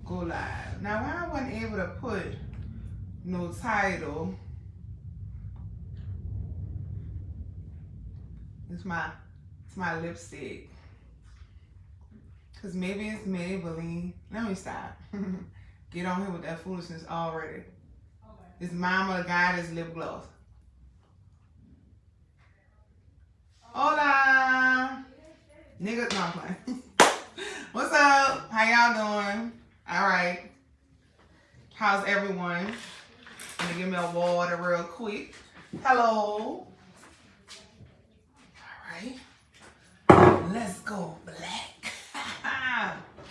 go live. Now, why I wasn't able to put no title? It's my lipstick. Cause maybe it's Maybelline. Let me stop. Get on here with that foolishness already. Okay. It's Mama Goddess lip gloss. Hola, niggas. No, I'm playing. What's up? How y'all doing? All right. How's everyone? Let me give me a water real quick. Hello. All right. Let's go, Black.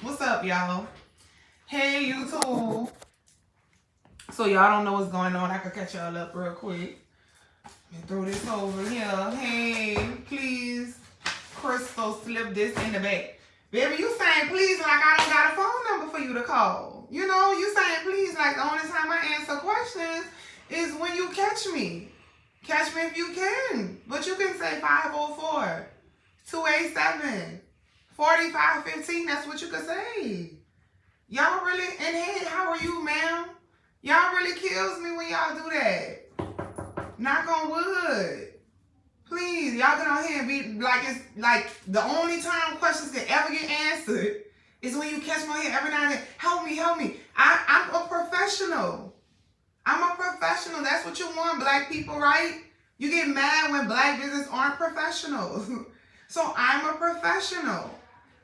What's up, y'all? Hey, YouTube. So y'all don't know what's going on. I can catch y'all up real quick. Let me throw this over here. Hey, please, Crystal, slip this in the back. Baby, you saying please like I don't got a phone number for you to call. You know, you saying please like the only time I answer questions is when you catch me. Catch me if you can. But you can say 504-287-4515. That's what you could say. Y'all really, and hey, how are you, ma'am? Y'all really kills me when y'all do that. Knock on wood. Please, y'all get on here and be like, it's like the only time questions can ever get answered is when you catch me on here every now and then. Help me, help me. I'm a professional. I'm a professional. That's what you want, Black people, right? You get mad when Black business aren't professionals. So I'm a professional.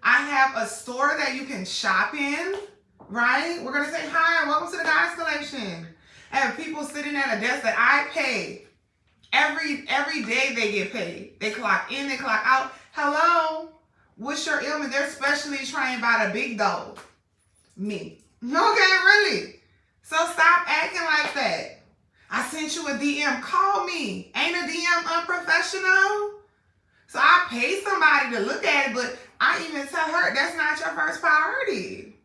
I have a store that you can shop in, right? We're going to say hi and welcome to the Goddess Collection. I have people sitting at a desk that I pay. Every day they get paid. They clock in, they clock out. Hello, what's your ailment? They're specially trained by the big dog. Me. Okay, really? So stop acting like that. I sent you a DM. Call me. Ain't a DM unprofessional? So I pay somebody to look at it, but I even tell her that's not your first priority.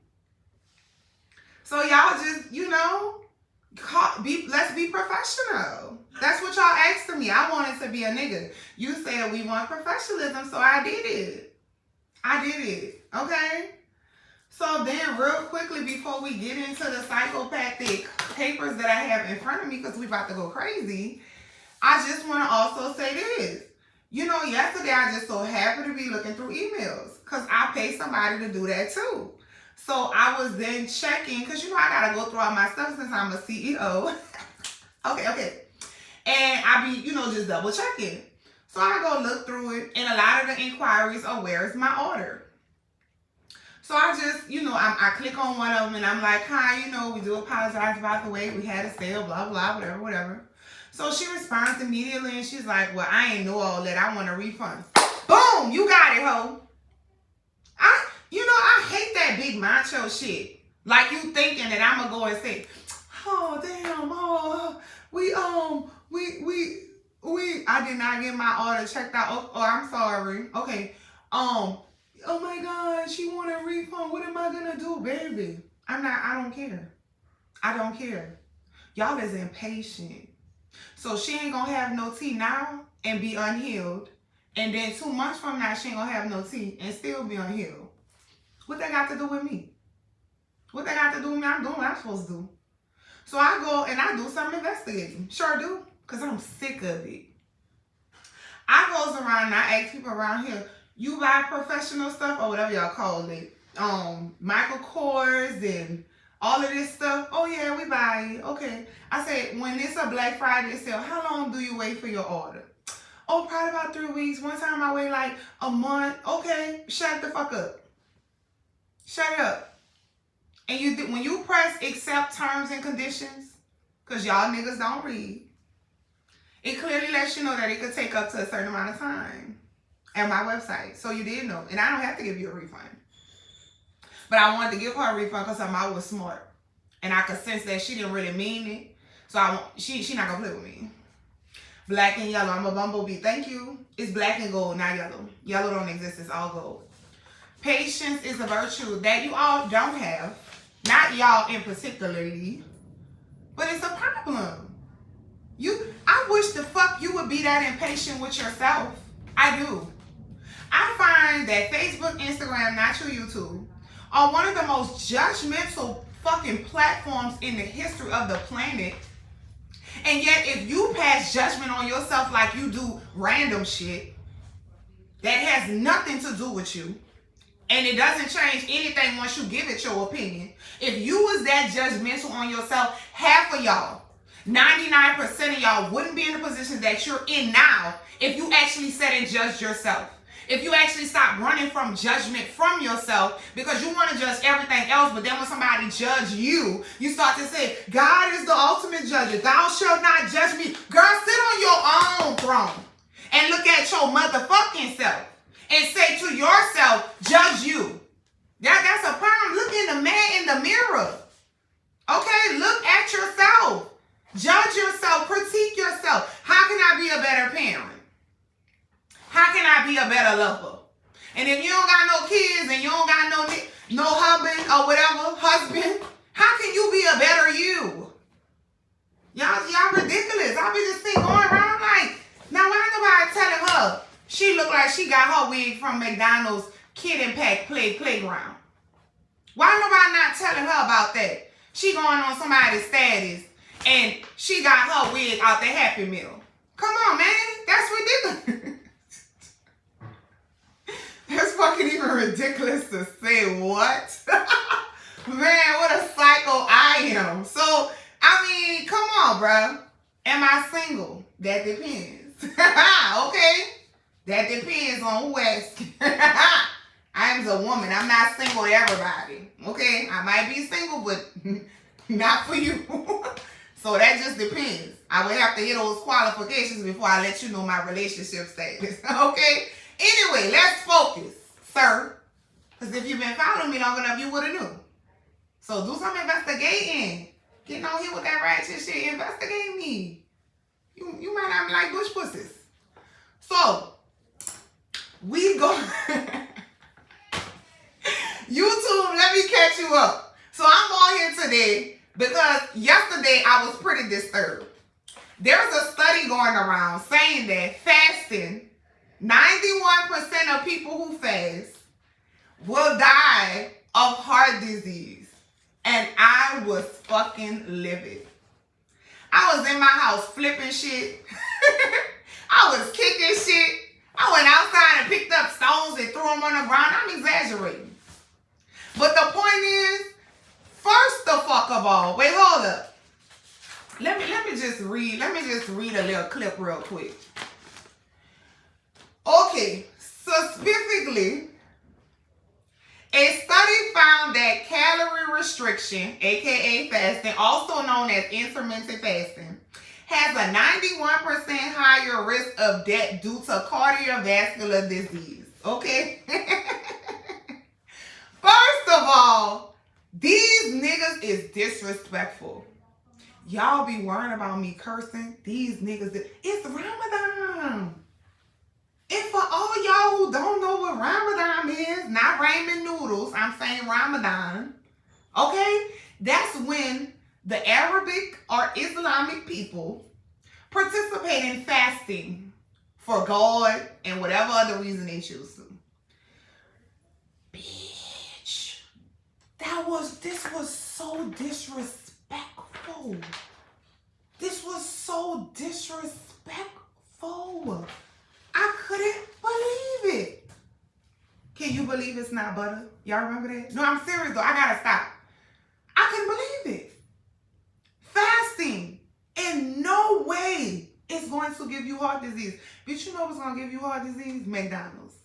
So y'all just, you know, let's be professional. That's what y'all asked of me. I wanted to be a nigga. You said we want professionalism, so I did it. I did it. Okay? So then real quickly before we get into the psychopathic papers that I have in front of me, because we about to go crazy, I just want to also say this. You know, yesterday I just so happened to be looking through emails because I pay somebody to do that too. So I was then checking, because you know I got to go through all my stuff since I'm a CEO. Okay. And I be, you know, just double checking. So I go look through it, and a lot of the inquiries are, where's my order? So I just, you know, I click on one of them and I'm like, hi, you know, we do apologize about the wait. We had a sale, blah, blah, whatever. So she responds immediately and she's like, well, I ain't know all that. I want a refund. Boom, you got it, ho. I hate that big macho shit. Like you thinking that I'm gonna go and say, oh, damn, I did not get my order checked out. Oh, I'm sorry. Okay. Oh my God, she want a refund. What am I gonna do, baby? I don't care. I don't care. Y'all is impatient. So she ain't gonna have no tea now and be unhealed. And then 2 months from now, she ain't gonna have no tea and still be unhealed. What that got to do with me? What that got to do with me? I'm doing what I'm supposed to do. So I go and I do some investigating. Sure do. Because I'm sick of it. I goes around and I ask people around here, you buy professional stuff or whatever y'all call it. Michael Kors and all of this stuff. Oh yeah, we buy it. Okay. I said, when it's a Black Friday sale, how long do you wait for your order? Oh, probably about 3 weeks. One time I wait like a month. Okay, shut the fuck up. Shut it up. And when you press accept terms and conditions, because y'all niggas don't read, it clearly lets you know that it could take up to a certain amount of time at my website. So you did know. And I don't have to give you a refund. But I wanted to give her a refund because her mouth was smart. And I could sense that she didn't really mean it. So she not going to play with me. Black and yellow. I'm a bumblebee. Thank you. It's black and gold, not yellow. Yellow don't exist. It's all gold. Patience is a virtue that you all don't have. Not y'all in particularly. But it's a problem. I wish the fuck you would be that impatient with yourself. I do. I find that Facebook, Instagram, not your YouTube, are one of the most judgmental fucking platforms in the history of the planet. And yet, if you pass judgment on yourself like you do random shit that has nothing to do with you, and it doesn't change anything once you give it your opinion. If you was that judgmental on yourself, half of y'all, 99% of y'all wouldn't be in the position that you're in now if you actually sat and judged yourself. If you actually stop running from judgment from yourself because you want to judge everything else, but then when somebody judge you, you start to say, God is the ultimate judge. Thou shalt not judge me. Girl, sit on your own throne and look at your motherfucking self and say to yourself, judge you. That's a problem. Look in the man in the mirror. Okay, look at yourself. Judge yourself. Critique yourself. How can I be a better parent? How can I be a better lover? And if you don't got no kids and you don't got no husband or whatever, how can you be a better you? Y'all ridiculous. I be just sitting going around like, now why nobody telling her she look like she got her wig from McDonald's Kid and Pack playground? Why nobody not telling her about that? She going on somebody's status and she got her wig out the Happy Meal. Come on, man. That's ridiculous. That's fucking even ridiculous to say. What? Man, what a psycho I am. So, I mean, come on, bro. Am I single? That depends. Okay? That depends on who asks. I am a woman. I'm not single to everybody. Okay? I might be single, but not for you. So that just depends. I would have to hit those qualifications before I let you know my relationship status. Okay? Anyway, let's focus, sir. Because if you've been following me long enough, you would have knew. So do some investigating. Getting on here with that ratchet shit. Investigate me. You might not like bush pussies. So, we go... YouTube, let me catch you up. So I'm on here today because yesterday I was pretty disturbed. There's a study going around saying that fasting, 91% of people who fast will die of heart disease. And I was fucking livid. I was in my house flipping shit. I was kicking shit. I went outside and picked up stones and threw them on the ground. I'm exaggerating. But the point is, first the fuck of all, wait, hold up. Let me just read a little clip real quick. Okay, so specifically, a study found that calorie restriction, aka fasting, also known as intermittent fasting, has a 91% higher risk of death due to cardiovascular disease. Okay? First of all, these niggas is disrespectful. Y'all be worrying about me cursing. These niggas, it's Ramadan. And for all y'all who don't know what Ramadan is, not ramen noodles, I'm saying Ramadan, okay? That's when the Arabic or Islamic people participate in fasting for God and whatever other reason they choose to. Bitch, this was so disrespectful. This was so disrespectful. I couldn't believe it. Can you believe it's not butter? Y'all remember that? No, I'm serious though. I gotta stop. I couldn't believe it. Fasting in no way is going to give you heart disease. But you know what's going to give you heart disease? McDonald's.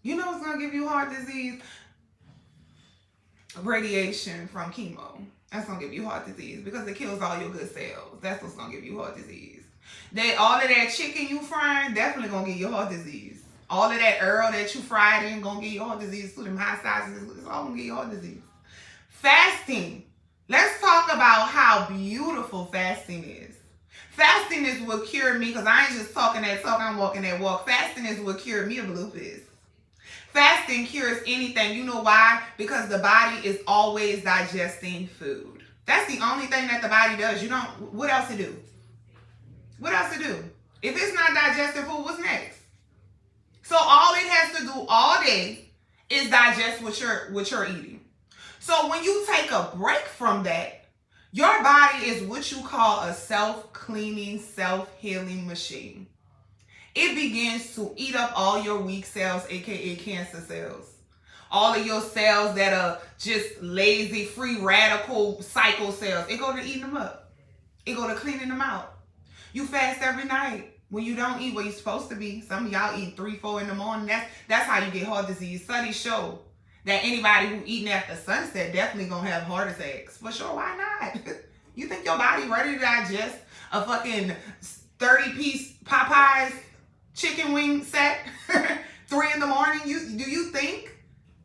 You know what's going to give you heart disease? Radiation from chemo. That's going to give you heart disease because it kills all your good cells. That's what's going to give you heart disease. All of that chicken you frying, definitely going to give you heart disease. All of that Earl that you fried in, going to give you heart disease too. Them high sizes, it's all going to give you heart disease. Fasting. Let's talk about how beautiful fasting is. Fasting is what cured me, because I ain't just talking that talk, I'm walking that walk. Fasting is what cured me of lupus. Fasting cures anything. You know why? Because the body is always digesting food. That's the only thing that the body does. What else to do? What else to do? If it's not digesting food, what's next? So all it has to do all day is digest what you're eating. So when you take a break from that, your body is what you call a self-cleaning, self-healing machine. It begins to eat up all your weak cells, aka cancer cells. All of your cells that are just lazy, free radical cycle cells. It go to eating them up. It go to cleaning them out. You fast every night. When you don't eat where you're supposed to be, some of y'all eat 3, 4 in the morning. That's how you get heart disease. Studies show that anybody who eating after sunset definitely gonna have heart attacks. For sure, why not? You think your body ready to digest a fucking 30-piece Popeyes chicken wing set 3 in the morning? Do you think?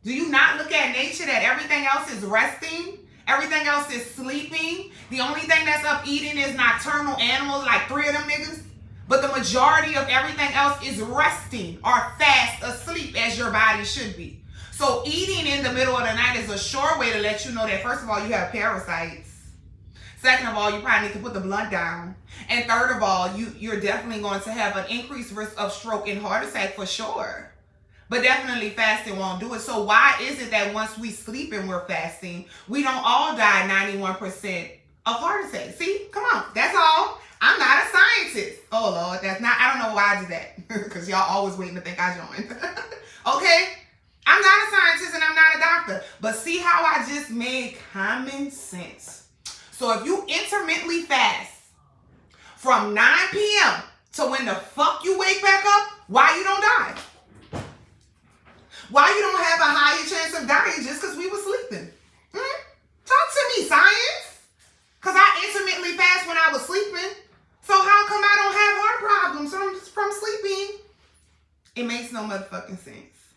Do you not look at nature that everything else is resting? Everything else is sleeping? The only thing that's up eating is nocturnal animals, like 3 of them niggas. But the majority of everything else is resting or fast asleep, as your body should be. So eating in the middle of the night is a sure way to let you know that, first of all, you have parasites. Second of all, you probably need to put the blunt down. And third of all, you're definitely going to have an increased risk of stroke and heart attack for sure. But definitely fasting won't do it. So why is it that once we sleep and we're fasting, we don't all die 91% of heart attack? See, come on, that's all. I'm not a scientist. Oh Lord, that's not, I don't know why I do that. Because y'all always waiting to think I joined. Okay? I'm not a scientist and I'm not a doctor. But see how I just made common sense. So if you intermittently fast from 9 p.m. to when the fuck you wake back up, why you don't die? Why you don't have a higher chance of dying just because we were sleeping? Talk to me, science. Because I intermittently fast when I was sleeping. So how come I don't have heart problems from sleeping? It makes no motherfucking sense.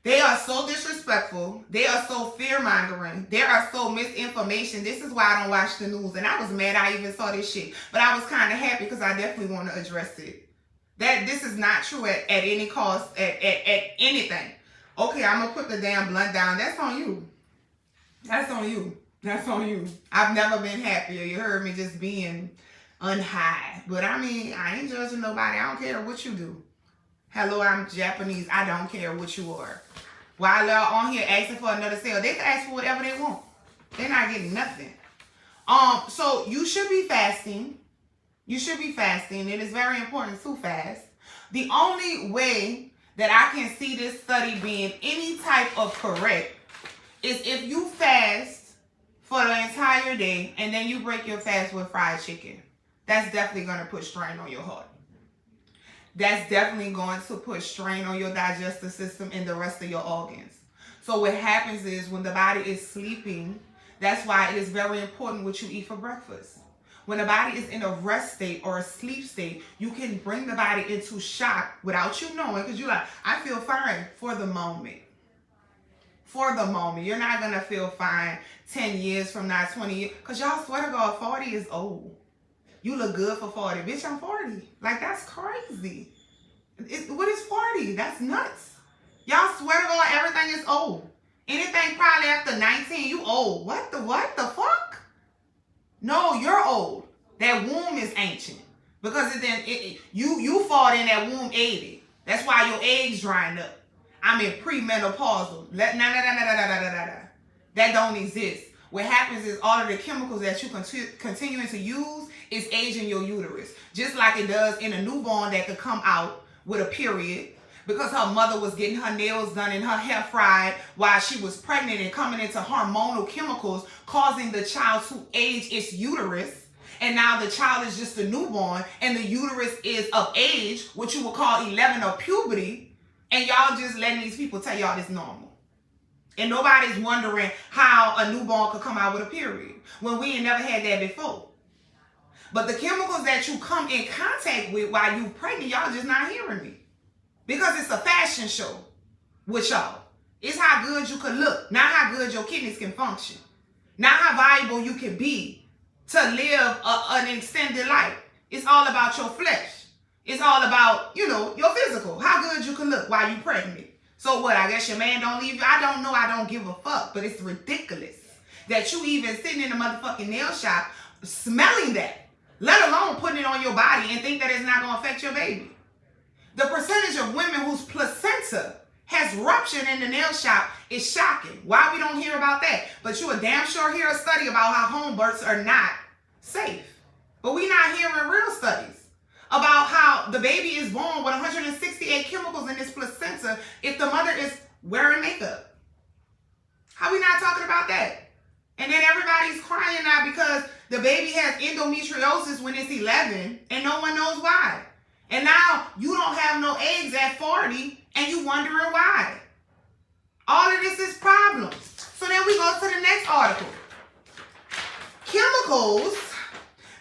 They are so disrespectful. They are so fear-mongering. They are so misinformation. This is why I don't watch the news. And I was mad I even saw this shit. But I was kind of happy because I definitely want to address it. That this is not true at any cost, at anything. Okay, I'm going to put the damn blunt down. That's on you. That's on you. That's on you. I've never been happier. You heard me just being unhigh. But I mean, I ain't judging nobody. I don't care what you do. Hello, I'm Japanese. I don't care what you are. While they're on here asking for another sale, they can ask for whatever they want. They're not getting nothing. So you should be fasting. You should be fasting. It is very important to fast. The only way that I can see this study being any type of correct is if you fast for the entire day and then you break your fast with fried chicken. That's definitely going to put strain on your heart. That's definitely going to put strain on your digestive system and the rest of your organs. So what happens is when the body is sleeping, that's why it is very important what you eat for breakfast. When the body is in a rest state or a sleep state, you can bring the body into shock without you knowing, because you're like, I feel fine for the moment. For the moment. You're not going to feel fine 10 years from now, 20 years. Because y'all swear to God, 40 is old. You look good for 40. Bitch, I'm 40. Like, that's crazy. What is 40? That's nuts. Y'all swear to God, everything is old. Anything probably after 19, you old. What the fuck? No, you're old. That womb is ancient. Because you fought in that womb 80. That's why your eggs drying up. I'm in premenopausal. That don't exist. What happens is all of the chemicals that you continuing to use is aging your uterus. Just like it does in a newborn that could come out with a period because her mother was getting her nails done and her hair fried while she was pregnant and coming into hormonal chemicals causing the child to age its uterus. And now the child is just a newborn and the uterus is of age, what you would call 11 or puberty. And y'all just letting these people tell y'all this normal. And nobody's wondering how a newborn could come out with a period when we ain't never had that before. But the chemicals that you come in contact with while you pregnant, y'all just not hearing me. Because it's a fashion show with y'all. It's how good you can look, not how good your kidneys can function. Not how valuable you can be to live an extended life. It's all about your flesh. It's all about, your physical. How good you can look while you pregnant. So what, I guess your man don't leave you? I don't know, I don't give a fuck. But it's ridiculous that you even sitting in a motherfucking nail shop smelling that, let alone putting it on your body and think that it's not going to affect your baby. The percentage of women whose placenta has ruptured in the nail shop is shocking. Why we don't hear about that? But you a damn sure hear a study about how home births are not safe. But we not hearing real studies about how the baby is born with 168 chemicals in its placenta if the mother is wearing makeup. How we not talking about that? And then everybody's crying now because the baby has endometriosis when it's 11 and no one knows why. And now you don't have no eggs at 40 and you wondering why. All of this is problems. So then we go to the next article. Chemicals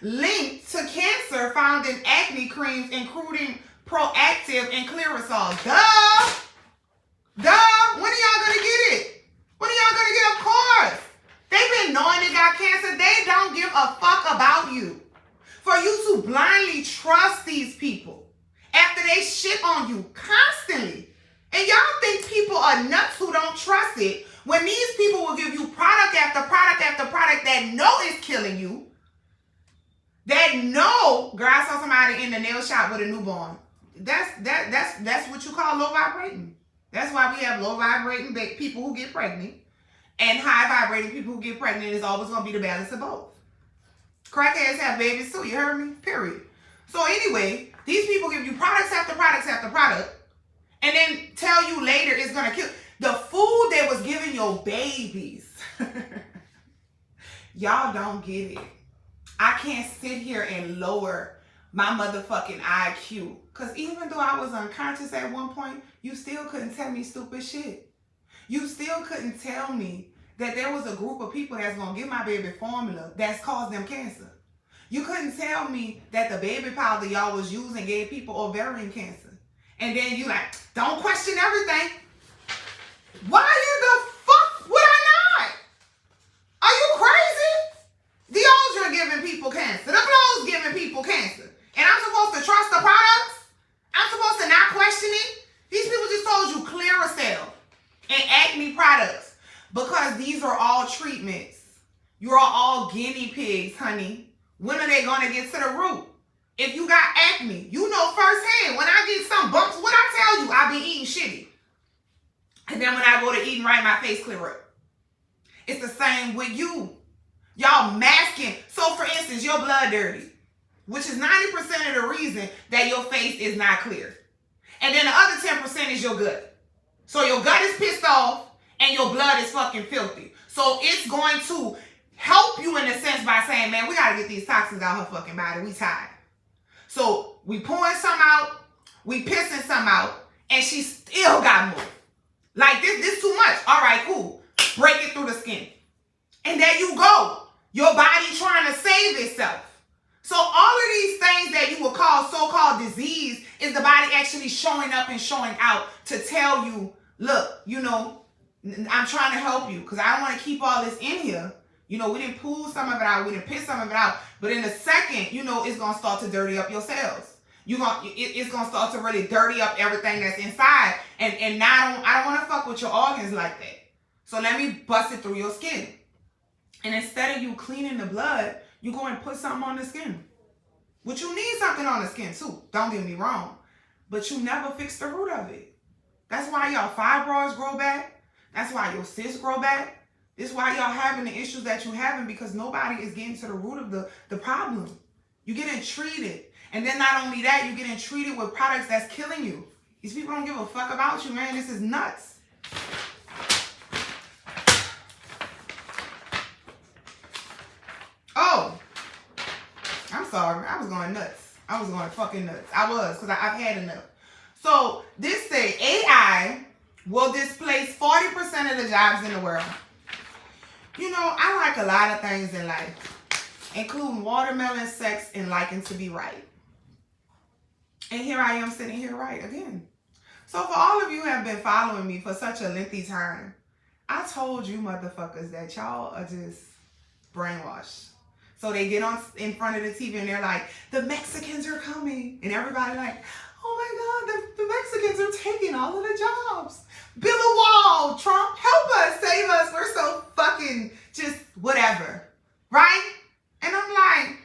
linked to cancer found in acne creams, including Proactive and Clearasil. Duh! When are y'all gonna get it? When are y'all gonna get it? Of course. They've been knowing they got cancer. They don't give a fuck about you. For you to blindly trust these people after they shit on you constantly. And y'all think people are nuts who don't trust it when these people will give you product after product after product that know is killing you. That know, girl, I saw somebody in the nail shop with a newborn. That's what you call low vibrating. That's why we have low vibrating people who get pregnant. And high vibrating people who get pregnant is always going to be the balance of both. Crackheads have babies too, you heard me? Period. So anyway, these people give you products after products after product and then tell you later it's going to kill. The food they was giving your babies. Y'all don't get it. I can't sit here and lower my motherfucking IQ. Because even though I was unconscious at one point, you still couldn't tell me stupid shit. You still couldn't tell me that there was a group of people that's going to give my baby formula that's caused them cancer. You couldn't tell me that the baby powder y'all was using gave people ovarian cancer. And then you like, don't question everything. Why in the fuck would I not? Are you crazy? Deodorant giving people cancer. The clothes giving people cancer. And I'm supposed to trust the products? I'm supposed to not question it? These people just told you Clearasil and acne products because these are all treatments. You are all guinea pigs, honey. When are they going to get to the root? If you got acne, you know firsthand. When I get some bumps, what I tell you, I be eating shitty. And then when I go to eating right, my face clear up. It's the same with you. Y'all masking. So for instance, your blood dirty, which is 90% of the reason that your face is not clear. And then the other 10% is your gut. So your gut is pissed off and your blood is fucking filthy. So it's going to help you in a sense by saying, man, we got to get these toxins out her fucking body. We tired. So we pouring some out, we pissing some out, and she still got more. Like this too much. All right, cool. Break it through the skin. And there you go. Your body trying to save itself. So all of these things that you would call so-called disease is the body actually showing up and showing out to tell you, look, you know, I'm trying to help you because I don't want to keep all this in here. You know, we didn't pull some of it out. We didn't piss some of it out. But in a second, you know, it's going to start to dirty up your cells. It's going to start to really dirty up everything that's inside. And now I don't want to fuck with your organs like that. So let me bust it through your skin. And instead of you cleaning the blood, you go and put something on the skin. Which you need something on the skin too. Don't get me wrong. But you never fix the root of it. That's why y'all fibroids grow back. That's why your cysts grow back. This is why y'all having the issues that you're having because nobody is getting to the root of the problem. You're getting treated. And then not only that, you're getting treated with products that's killing you. These people don't give a fuck about you, man. This is nuts. Oh, I'm sorry. I was going nuts. I was going fucking nuts. I was, because I've had enough. So this say AI will displace 40% of the jobs in the world. You know, I like a lot of things in life, including watermelon, sex, and liking to be right. And here I am sitting here right again. So for all of you who have been following me for such a lengthy time, I told you motherfuckers that y'all are just brainwashed. So they get on in front of the TV and they're like, the Mexicans are coming. And everybody like, oh my God, the Mexicans are taking all of the jobs. Build a wall, Trump, help us, save us. We're so fucking just whatever, right? And I'm like,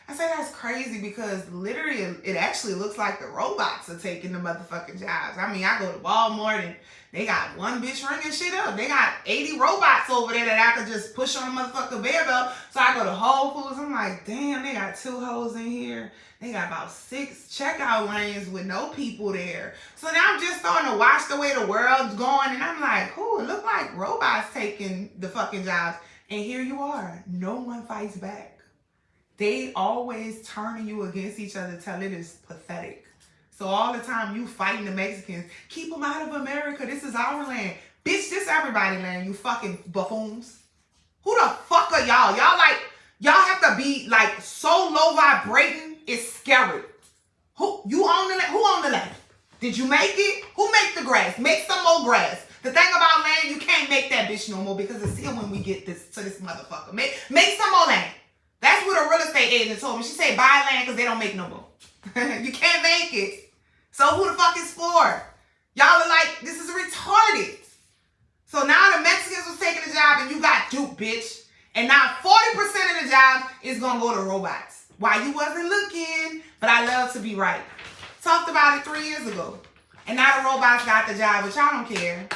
I say, that's crazy because literally it actually looks like the robots are taking the motherfucking jobs. I mean, I go to Walmart and they got one bitch ringing shit up. They got 80 robots over there that I could just push on the motherfucking bell. So I go to Whole Foods. I'm like, damn, they got 2 hoes in here. They got about 6 checkout lanes with no people there. So now I'm just starting to watch the way the world's going. And I'm like, it look like robots taking the fucking jobs. And here you are. No one fights back. They always turning you against each other till it is pathetic. So all the time you fighting the Mexicans. Keep them out of America. This is our land. Bitch, this everybody land, you fucking buffoons. Who the fuck are y'all? Y'all have to be like so low vibrating, it's scary. Who own the land? Who own the land? Did you make it? Who make the grass? Make some more grass. The thing about land, you can't make that bitch no more because it's here when we get to this motherfucker. Make some more land. That's what a real estate agent told me. She said buy land because they don't make no more. You can't make it. So who the fuck is for? Y'all are like, this is retarded. So now the Mexicans was taking the job and you got duped, bitch. And now 40% of the job is going to go to robots. Why you wasn't looking, but I love to be right. Talked about it 3 years ago. And now the robots got the job, but y'all don't care.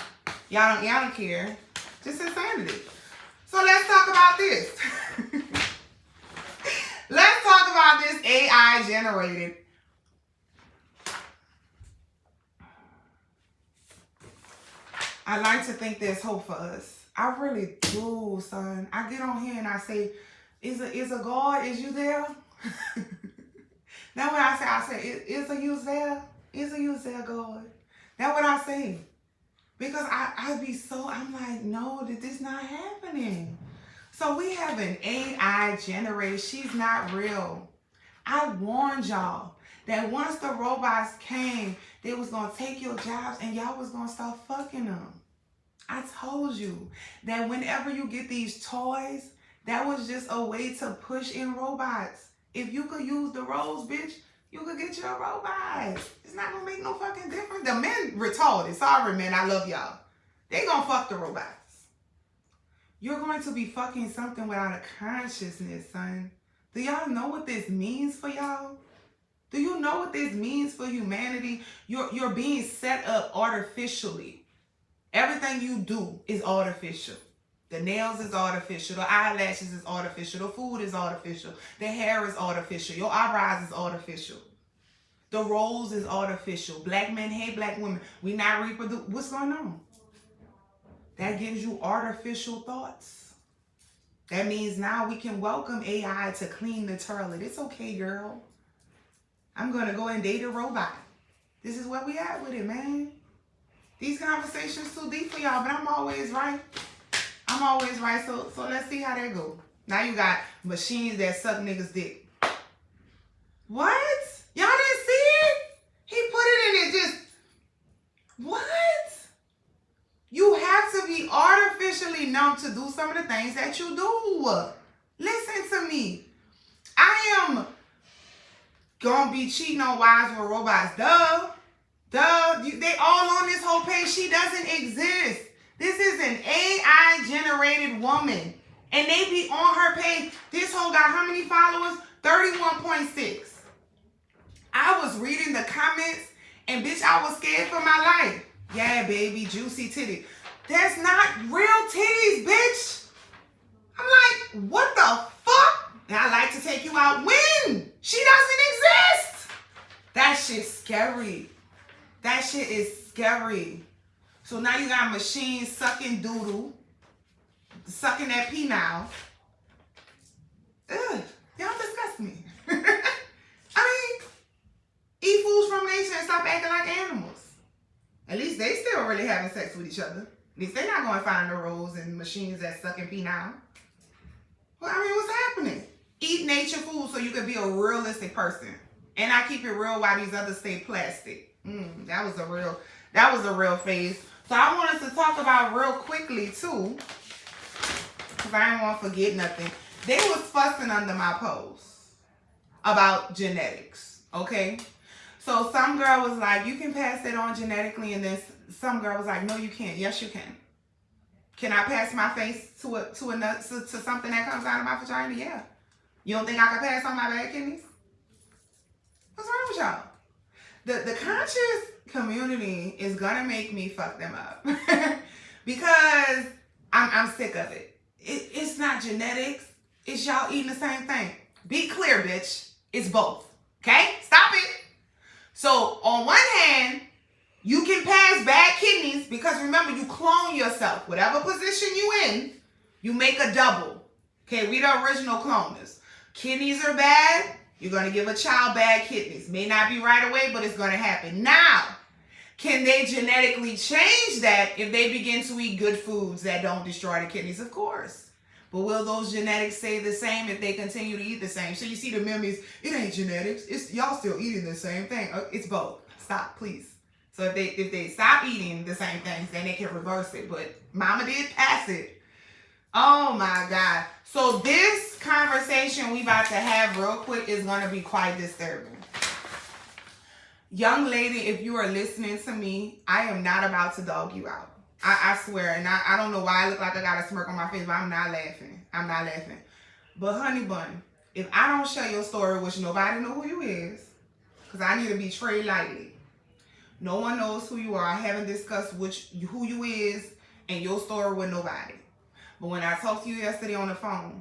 Y'all don't care. Just insanity. So let's talk about this. Let's talk about this AI generated. I like to think there's hope for us. I really do, son. I get on here and I say, is a God, is you there? That's what I say, is a you there? Is a you there, God? That's what I say. Because I'm like, no, this not happening. So we have an AI generated. She's not real. I warned y'all that once the robots came, they was going to take your jobs and y'all was going to start fucking them. I told you that whenever you get these toys, that was just a way to push in robots. If you could use the roles, bitch, you could get your robot. It's not going to make no fucking difference. The men retarded. Sorry, men. I love y'all. They going to fuck the robots. You're going to be fucking something without a consciousness, son. Do y'all know what this means for y'all? Do you know what this means for humanity? You're being set up artificially. Everything you do is artificial. The nails is artificial. The eyelashes is artificial. The food is artificial. The hair is artificial. Your eyebrows is artificial. The roles is artificial. Black men hate black women. We not reproduce. What's going on? That gives you artificial thoughts. That means now we can welcome AI to clean the toilet. It's okay, girl. I'm going to go and date a robot. This is where we at with it, man. These conversations too deep for y'all, but I'm always right. I'm always right, so let's see how that go. Now you got machines that suck niggas' dick. What? Y'all didn't see it? He put it in it just... What? You have to be artificially numb to do some of the things that you do. Listen to me. I am gonna be cheating on wives with robots. Duh. They all on this whole page. She doesn't exist. This is an AI generated woman. And they be on her page. This hoe got how many followers? 31.6. I was reading the comments and bitch, I was scared for my life. Yeah, baby, juicy titty. That's not real titties, bitch. I'm like, what the fuck? And I like to take you out when? She doesn't exist. That shit's scary. That shit is scary. So now you got machines sucking doodle, sucking that pee now. Ugh, y'all disgust me. I mean, eat foods from nature and stop acting like animals. At least they still really having sex with each other. At least they're not going to find the roles and machines that suck and pee now. Well, I mean, what's happening? Eat nature food so you can be a realistic person. And I keep it real while these others stay plastic. That was a real phase. So I wanted to talk about real quickly too, because I didn't want to forget nothing. They was fussing under my post about genetics, okay? So some girl was like, you can pass it on genetically, and then some girl was like, no, you can't. Yes, you can. Can I pass my face to something that comes out of my vagina? Yeah. You don't think I can pass on my bad kidneys? What's wrong with y'all? The conscious community is gonna make me fuck them up because I'm sick of it. It's not genetics. It's y'all eating the same thing. Be clear, bitch. It's both. Okay? Stop it. So on one hand, you can pass bad kidneys because remember, you clone yourself. Whatever position you in, you make a double. Okay, we the original cloners. Kidneys are bad. You're going to give a child bad kidneys. May not be right away, but it's going to happen. Now, can they genetically change that if they begin to eat good foods that don't destroy the kidneys? Of course. But will those genetics stay the same if they continue to eat the same? So you see the memes, it ain't genetics. It's y'all still eating the same thing. It's both. Stop, please. So if they stop eating the same things, then they can reverse it. But mama did pass it. Oh my God. So this conversation we about to have real quick is going to be quite disturbing. Young lady, if you are listening to me, I am not about to dog you out. I swear. And I don't know why I look like I got a smirk on my face, but I'm not laughing. I'm not laughing. But honey bun, if I don't share your story, which nobody know who you is, because I need to be treated lightly. No one knows who you are. I haven't discussed who you is and your story with nobody. But when I talked to you yesterday on the phone,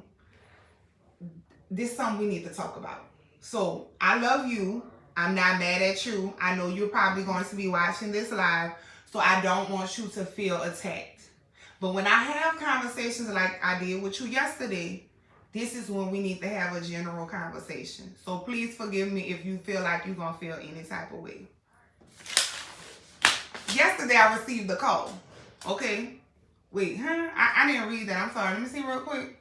this is something we need to talk about. So I love you. I'm not mad at you. I know you're probably going to be watching this live, so I don't want you to feel attacked. But when I have conversations like I did with you yesterday, this is when we need to have a general conversation. So please forgive me if you feel like you're going to feel any type of way. Yesterday I received a call. Okay. Wait, huh? I didn't read that. I'm sorry. Let me see real quick.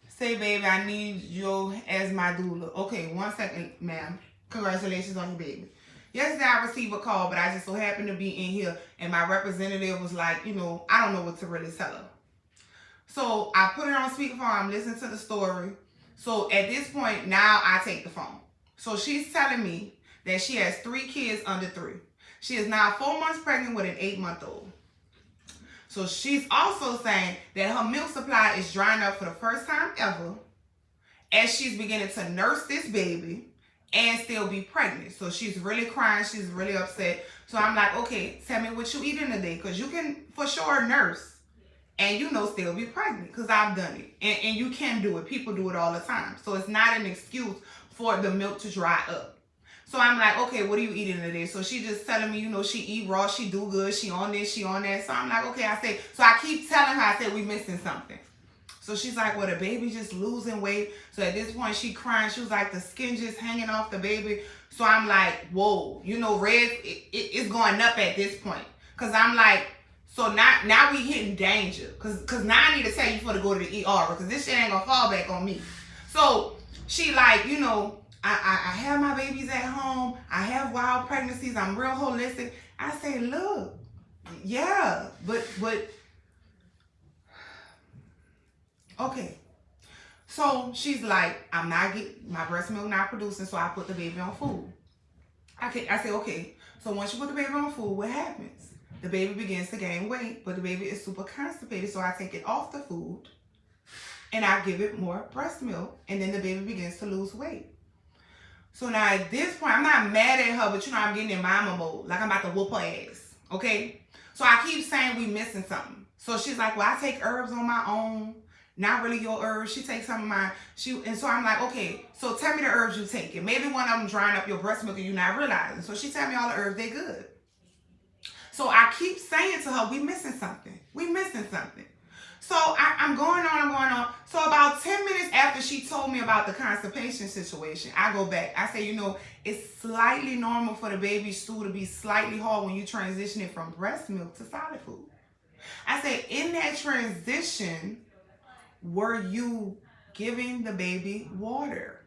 Say, baby, I need you as my doula. Okay, 1 second, ma'am. Congratulations on your baby. Yesterday I received a call, but I just so happened to be in here, and my representative was like, you know, I don't know what to really tell her. So I put it on speakerphone. I'm listening to the story. So at this point, now I take the phone. So she's telling me that she has 3 kids under 3. She is now 4 months pregnant with an 8-month-old. So she's also saying that her milk supply is drying up for the first time ever as she's beginning to nurse this baby and still be pregnant. So she's really crying. She's really upset. So I'm like, okay, tell me what you eating today, because you can for sure nurse and, you know, still be pregnant, because I've done it. And you can do it. People do it all the time. So it's not an excuse for the milk to dry up. So I'm like, okay, what are you eating today? So she just telling me, you know, she eat raw, she do good, she on this, she on that. So I'm like, okay, so I keep telling her, I said, we missing something. So she's like, well, the baby just losing weight. So at this point, she crying. She was like, the skin just hanging off the baby. So I'm like, whoa, you know, Red, it's going up at this point. Because I'm like, so now we hitting danger. Because now I need to tell you for to go to the ER, because this shit ain't going to fall back on me. So she like, you know, I have my babies at home. I have wild pregnancies. I'm real holistic. I say, look, yeah, but, okay. So she's like, I'm not getting, my breast milk not producing, so I put the baby on food. I say, okay. So once you put the baby on food, what happens? The baby begins to gain weight, but the baby is super constipated, so I take it off the food and I give it more breast milk, and then the baby begins to lose weight. So now at this point, I'm not mad at her, but you know, I'm getting in mama mode. Like I'm about to whoop her ass. Okay? So I keep saying we missing something. So she's like, well, I take herbs on my own. Not really your herbs. She takes some of mine. And so I'm like, okay, so tell me the herbs you take. And maybe one of them drying up your breast milk and you're not realizing. So she tell me all the herbs, they good. So I keep saying to her, we missing something. We missing something. So I'm going on. So about 10 minutes after she told me about the constipation situation, I go back. I say, you know, it's slightly normal for the baby's stool to be slightly hard when you transition it from breast milk to solid food. I say, in that transition, were you giving the baby water?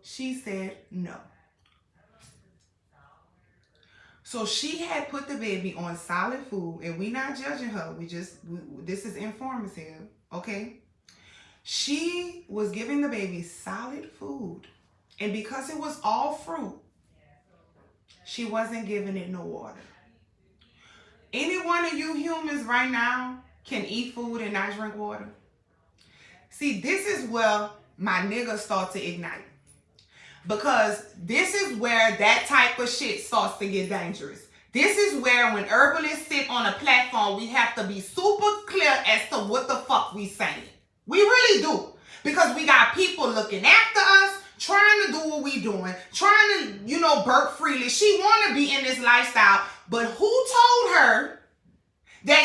She said no. So she had put the baby on solid food, and we not judging her. This is informative, okay? She was giving the baby solid food, and because it was all fruit, she wasn't giving it no water. Any one of you humans right now can eat food and not drink water? See, this is where my niggas start to ignite. Because this is where that type of shit starts to get dangerous. This is where when herbalists sit on a platform, we have to be super clear as to what the fuck we saying. We really do. Because we got people looking after us, trying to do what we doing, trying to, birth freely. She want to be in this lifestyle, but who told her that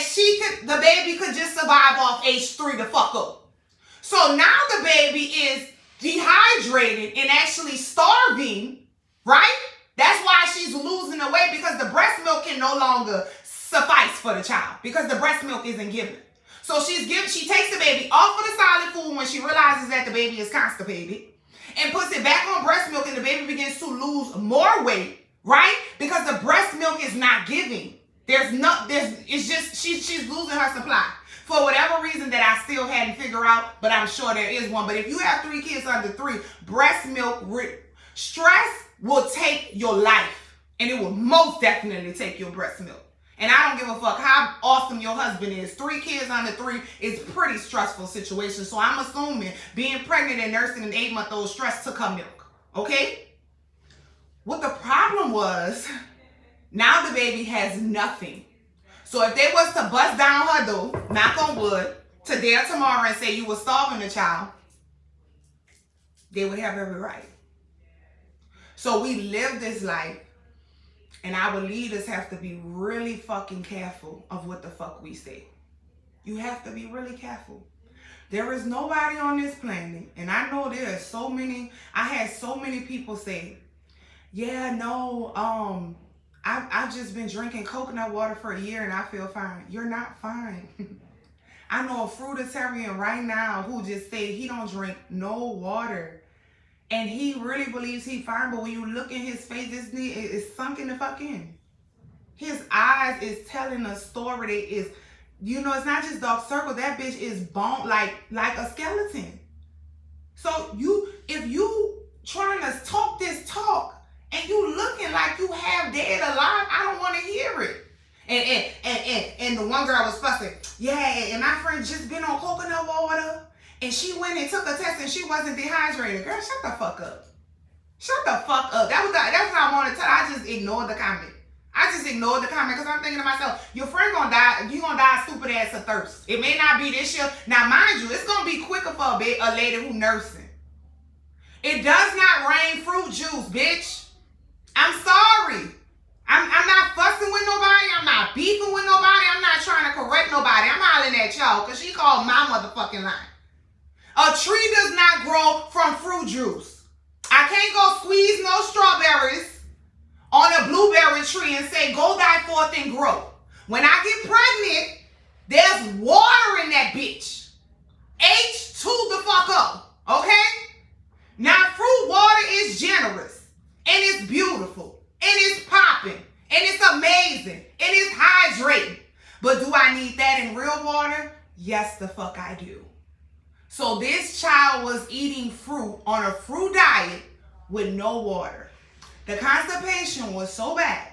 the baby could just survive off age 3 to fuck up? So now the baby is dehydrated and actually starving, right? That's why she's losing the weight, because the breast milk can no longer suffice for the child because the breast milk isn't given. So she takes the baby off of the solid food when she realizes that the baby is constipated and puts it back on breast milk, and the baby begins to lose more weight, right? Because the breast milk is not giving. She's losing her supply. For whatever reason that I still hadn't figured out, but I'm sure there is one. But if you have 3 kids under 3, breast milk, stress will take your life. And it will most definitely take your breast milk. And I don't give a fuck how awesome your husband is. 3 kids under 3 is a pretty stressful situation. So I'm assuming being pregnant and nursing an 8-month-old stress took her milk. Okay? What the problem was, now the baby has nothing. So if they was to bust down her door, knock on wood, today or tomorrow and say you were starving the child, they would have every right. So we live this life, and our leaders have to be really fucking careful of what the fuck we say. You have to be really careful. There is nobody on this planet, and I know there are so many, I had so many people say, yeah, no, I've just been drinking coconut water for a year and I feel fine. You're not fine. I know a fruitarian right now who just said he don't drink no water. And he really believes he's fine, but when you look in his face, it's sunk in the fuck in. His eyes is telling a story that is, it's not just dark circle. That bitch is bone like a skeleton. So if you trying to talk this talk, and you looking like you have dead alive, I don't want to hear it. And the one girl was fussing, yeah, and my friend just been on coconut water, and she went and took a test and she wasn't dehydrated. Girl, shut the fuck up. Shut the fuck up. That's what I want to tell. I just ignored the comment. Because I'm thinking to myself, your friend gonna die. You gonna die stupid ass of thirst. It may not be this year. Now, mind you, it's gonna be quicker for a lady who nursing. It does not rain fruit juice, bitch. I'm sorry. I'm not fussing with nobody. I'm not beefing with nobody. I'm not trying to correct nobody. I'm hollering at y'all because she called my motherfucking line. A tree does not grow from fruit juice. I can't go squeeze no strawberries on a blueberry tree and say, go die forth and grow. When I get pregnant, there's water in that bitch. H2 the fuck up. Okay? Now, fruit water is generous. And it's beautiful, and it's popping, and it's amazing, and it's hydrating. But do I need that in real water? Yes, the fuck I do. So this child was eating fruit on a fruit diet with no water. The constipation was so bad.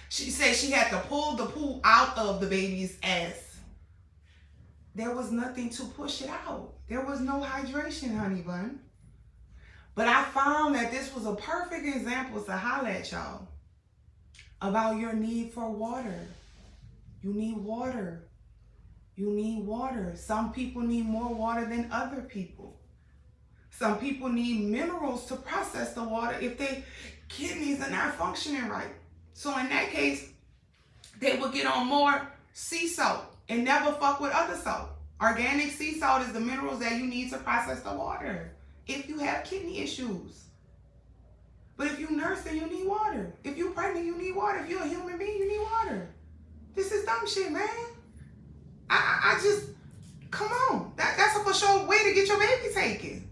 She said she had to pull the poo out of the baby's ass. There was nothing to push it out. There was no hydration, honey bun. But I found that this was a perfect example to holler at y'all about your need for water. You need water. You need water. Some people need more water than other people. Some people need minerals to process the water if their kidneys are not functioning right. So in that case, they will get on more sea salt and never fuck with other salt. Organic sea salt is the minerals that you need to process the water if you have kidney issues. But if you're nursing, you need water. If you're pregnant, you need water. If you're a human being, you need water. This is dumb shit, man. I just, come on. That's a for sure way to get your baby taken.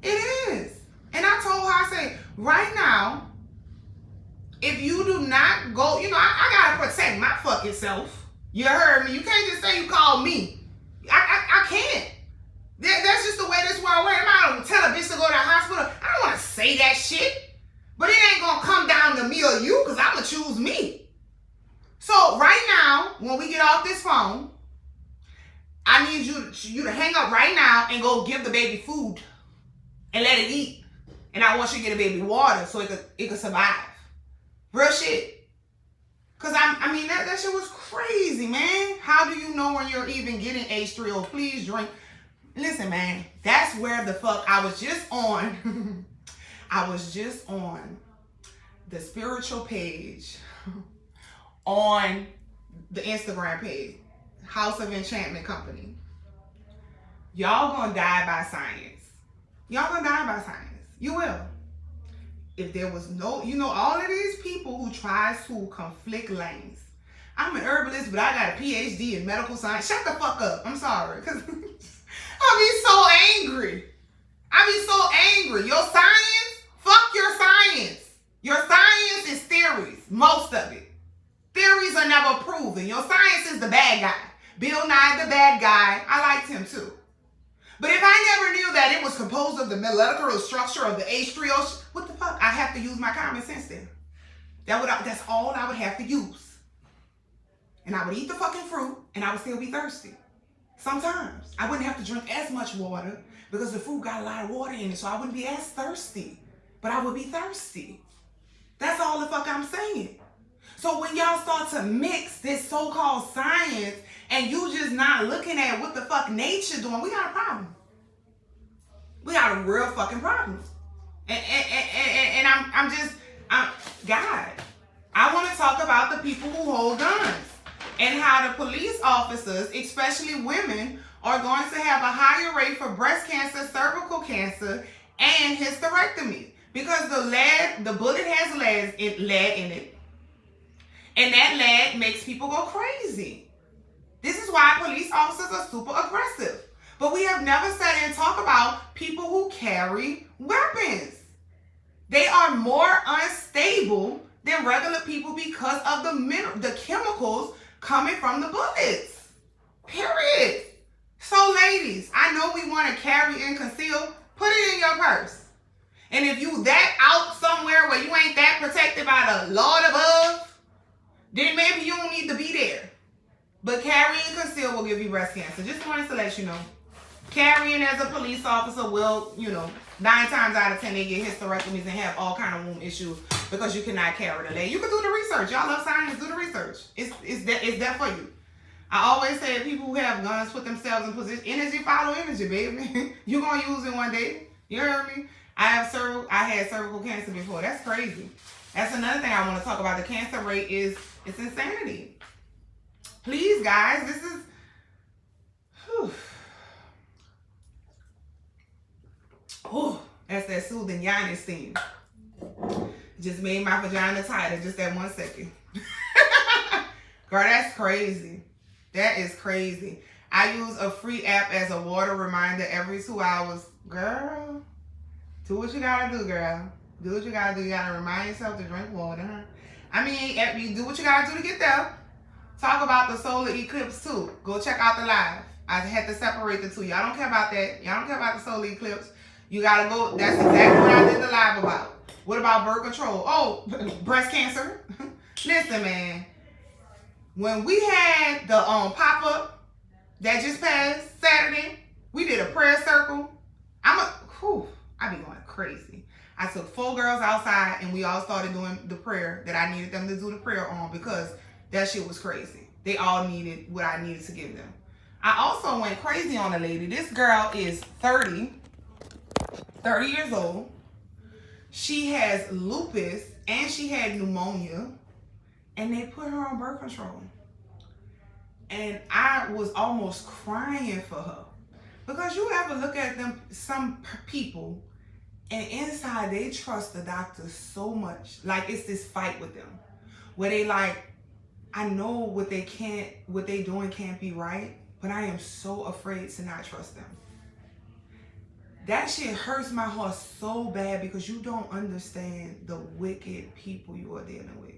It is. And I told her, I say, right now, if you do not go, I gotta protect my fucking self. You heard me. You can't just say you called me. I can't. That's just the way this world works. I don't tell a bitch to go to the hospital. I don't want to say that shit. But it ain't going to come down to me or you because I'm going to choose me. So right now, when we get off this phone, I need you to hang up right now and go give the baby food and let it eat. And I want you to get a baby water so it could survive. Real shit. Cause I mean that shit was crazy, man. How do you know when you're even getting H3O? Please drink. Listen, man, that's where the fuck I was just on. I was just on the spiritual page on the Instagram page, House of Enchantment Company. Y'all gonna die by science. Y'all gonna die by science. You will. If there was no, all of these people who try to conflict lanes. I'm an herbalist, but I got a PhD in medical science. Shut the fuck up. I'm sorry. Because I be so angry. Your science, fuck your science. Your science is theories, most of it. Theories are never proven. Your science is the bad guy. Bill Nye, the bad guy. I liked him too. But if I never knew that it was composed of the molecular structure of the H3O, what the fuck? I have to use my common sense then. That's all I would have to use. And I would eat the fucking fruit and I would still be thirsty. Sometimes I wouldn't have to drink as much water because the fruit got a lot of water in it, so I wouldn't be as thirsty. But I would be thirsty. That's all the fuck I'm saying. So when y'all start to mix this so-called science and you just not looking at what the fuck nature doing, we got a problem. We got a real fucking problem. And God, I want to talk about the people who hold guns and how the police officers, especially women, are going to have a higher rate for breast cancer, cervical cancer, and hysterectomy. Because the bullet has lead in it. And that lead makes people go crazy. This is why police officers are super aggressive. But we have never sat and talked about people who carry weapons. They are more unstable than regular people because of the chemicals coming from the bullets. Period. So ladies, I know we want to carry and conceal. Put it in your purse. And if you that out somewhere where you ain't that protected by the Lord above, then maybe you don't need to be there. But carrying and conceal will give you breast cancer. Just wanted to let you know. Carrying as a police officer will, 9 times out of 10 they get hysterectomies and have all kind of womb issues because you cannot carry the leg. You can do the research. Y'all love science, do the research. It's there for you. I always say people who have guns put themselves in position. Energy follow energy, baby. You're going to use it one day. You heard me? I had cervical cancer before. That's crazy. That's another thing I want to talk about. The cancer rate it's insanity. Please, guys, this is... Whew. Oh, that's that soothing yawning steam. Just made my vagina tighter just that 1 second. Girl, that's crazy. That is crazy. I use a free app as a water reminder every 2 hours. Girl, do what you gotta do, girl. Do what you gotta do. You gotta remind yourself to drink water, huh? I mean, you do what you gotta do to get there. Talk about the solar eclipse too. Go check out the live. I had to separate the two. Y'all don't care about that. Y'all don't care about the solar eclipse. You gotta go. That's exactly what I did the live about. What about birth control? Oh, breast cancer. Listen, man. When we had the pop-up that just passed Saturday, we did a prayer circle. I be going crazy. I took 4 girls outside and we all started doing the prayer that I needed them to do the prayer on because that shit was crazy. They all needed what I needed to give them. I also went crazy on a lady. This girl is 30 years old. She has lupus and she had pneumonia and they put her on birth control. And I was almost crying for her. Because you ever look at some people, and inside they trust the doctor so much. Like it's this fight with them. Where they like, I know what they doing can't be right, but I am so afraid to not trust them. That shit hurts my heart so bad because you don't understand the wicked people you are dealing with.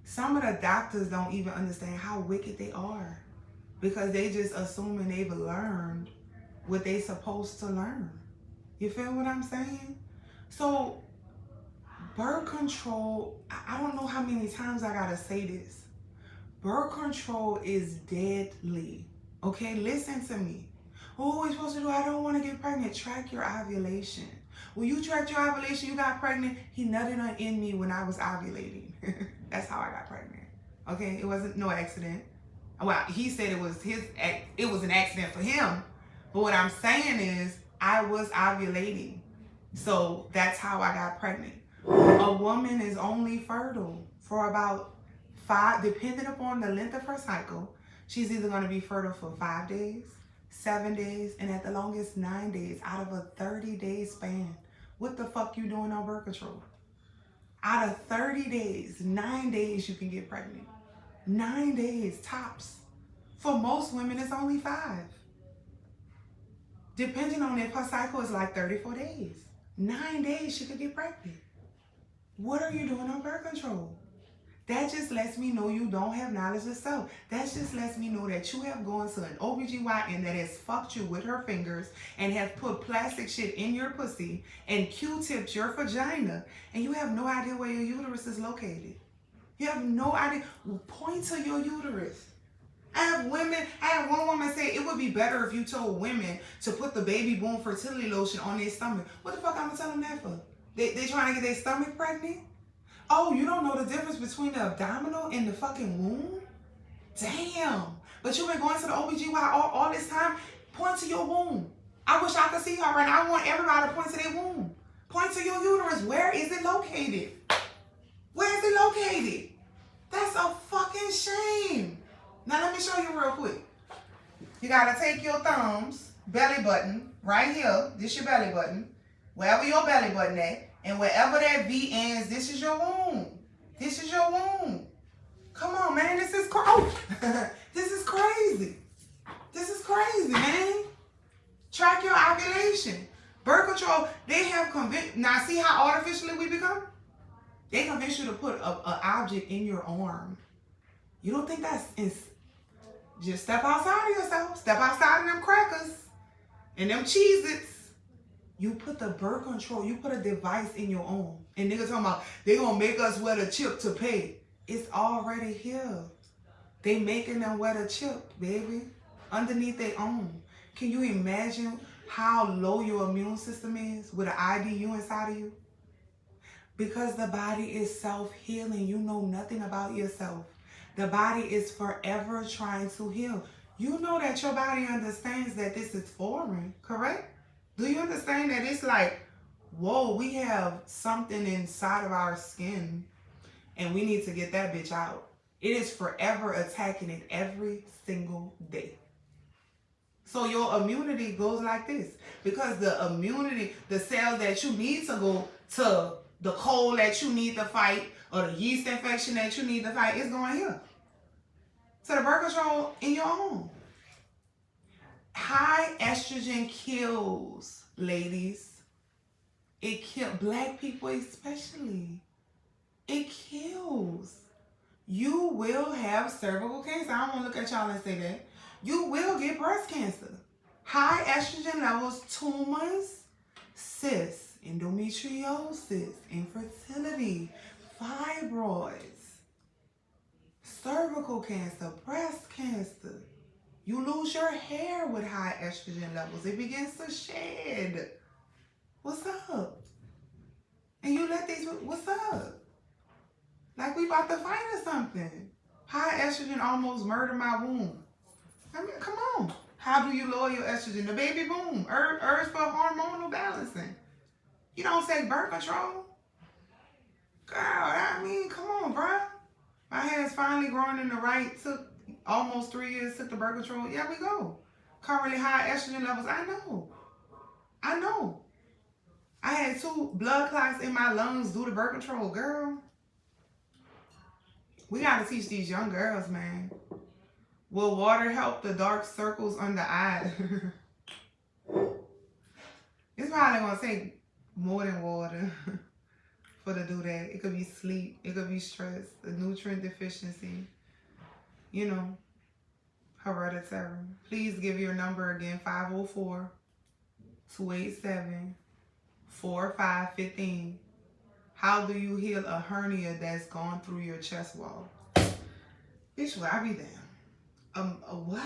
Some of the doctors don't even understand how wicked they are because they just assuming they've learned what they supposed to learn. You feel what I'm saying? So birth control, I don't know how many times I gotta say this. Birth control is deadly. Okay, listen to me. Oh, what are we supposed to do? I don't want to get pregnant. Track your ovulation. When you tracked your ovulation, you got pregnant. He nutted in me when I was ovulating. That's how I got pregnant. Okay, it wasn't no accident. Well, he said it was an accident for him. But what I'm saying is I was ovulating. So that's how I got pregnant. A woman is only fertile for about 5, depending upon the length of her cycle. She's either going to be fertile for 5 days, 7 days, and at the longest 9 days out of a 30-day span. What the fuck you doing on birth control? Out of 30 days, 9 days you can get pregnant. 9 days tops. For most women, it's only 5. Depending on if her cycle is like 34 days. 9 days she could get pregnant. What are you doing on birth control? That just lets me know you don't have knowledge of self. That just lets me know that you have gone to an OBGYN that has fucked you with her fingers and has put plastic shit in your pussy and Q-tipped your vagina, and you have no idea where your uterus is located. You have no idea. Point to your uterus. I have one woman say it would be better if you told women to put the baby boom fertility lotion on their stomach. What the fuck I'm gonna tell them that for? They trying to get their stomach pregnant? Oh, you don't know the difference between the abdominal and the fucking womb? Damn. But you've been going to the OBGYN all this time. Point to your womb. I wish I could see her right now. I want everybody to point to their womb. Point to your uterus. Where is it located? Where is it located? That's a fucking shame. Now let me show you real quick. You gotta take your thumbs, belly button, right here. This your belly button. Wherever your belly button at. And wherever that V ends, this is your womb. This is your womb. Come on, man. This is this is crazy. This is crazy, man. Track your ovulation. Birth control, they have convinced. Now, see how artificially we become? They convince you to put an object in your arm. You don't think that's... Just step outside of yourself. Step outside of them crackers and them Cheez-Its. You put the birth control, you put a device in your arm. And niggas talking about, they gonna make us wear the chip to pay. It's already here. They making them wear the chip, baby. Underneath their arm. Can you imagine how low your immune system is with an IDU inside of you? Because the body is self-healing. You know nothing about yourself. The body is forever trying to heal. You know that your body understands that this is foreign, correct? Do you understand that it's like, whoa, we have something inside of our skin and we need to get that bitch out. It is forever attacking it every single day. So your immunity goes like this. Because the immunity, the cells that you need to go to the cold that you need to fight or the yeast infection that you need to fight is going here. So the birth control in your home. High estrogen kills, ladies. It kills black people especially. It kills. You will have cervical cancer. I don't want to look at y'all and say that. You will get breast cancer. High estrogen levels, tumors, cysts, endometriosis, infertility, fibroids, cervical cancer, breast cancer. You lose your hair with high estrogen levels. It begins to shed. What's up? And you let these, what's up? Like we about to fight or something. High estrogen almost murdered my womb. I mean, come on. How do you lower your estrogen? The baby boom. Herbs for hormonal balancing. You don't take birth control. Girl, I mean, come on, bruh. My hair's finally growing in the right. Took almost 3 years, took the birth control. Yeah, we go. Currently high estrogen levels. I know. I had 2 blood clots in my lungs due to birth control. Girl, we got to teach these young girls, man. Will water help the dark circles under eyes? It's probably going to take more than water for to do that. It could be sleep. It could be stress, a nutrient deficiency, you know, hereditary. Please give your number again, 504-287-4515. How do you heal a hernia that's gone through your chest wall? Bitch, where I be damn. What?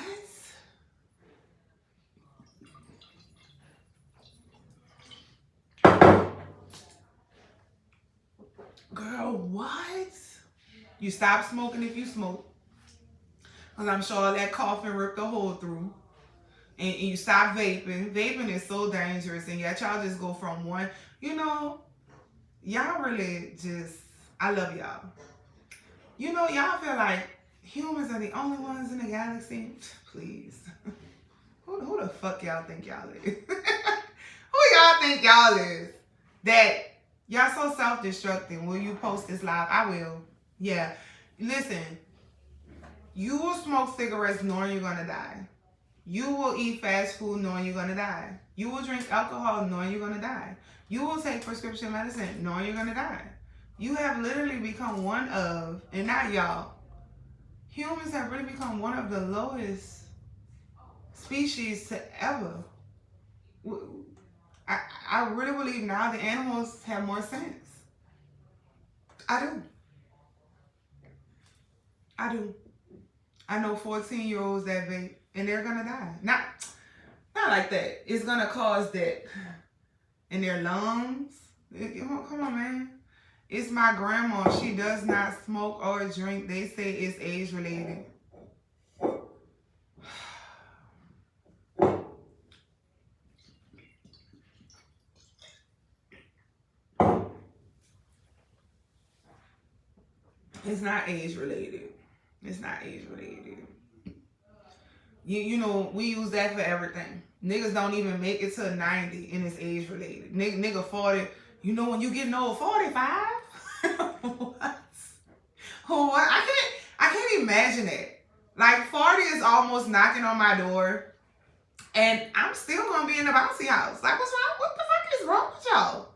what? You stop smoking if you smoke. Because I'm sure all that coughing ripped a hole through. And you stop vaping. Vaping is so dangerous. And yet y'all just go from one. You know, y'all really just, I love y'all. You know, y'all feel like humans are the only ones in the galaxy. Please. Who the fuck y'all think y'all is? Who y'all think y'all is? That y'all so self-destructing. Will you post this live? I will. Yeah. Listen. You will smoke cigarettes knowing you're going to die. You will eat fast food knowing you're going to die. You will drink alcohol knowing you're going to die. You will take prescription medicine knowing you're going to die. You have literally become one of, and not y'all, humans have really become one of the lowest species to ever. I really believe now the animals have more sense. I do. I know 14-year-olds that vape and they're gonna die. Not like that. It's gonna cause that in their lungs. Come on, man. It's my grandma. She does not smoke or drink. They say it's age related. It's not age related. It's not age related. You know, we use that for everything. Niggas don't even make it to 90 and it's age related. Nigga 40, you know when you getting old, 45? What? What? I can't imagine it. Like 40 is almost knocking on my door and I'm still gonna be in the bouncy house. Like what's wrong? What the fuck is wrong with y'all?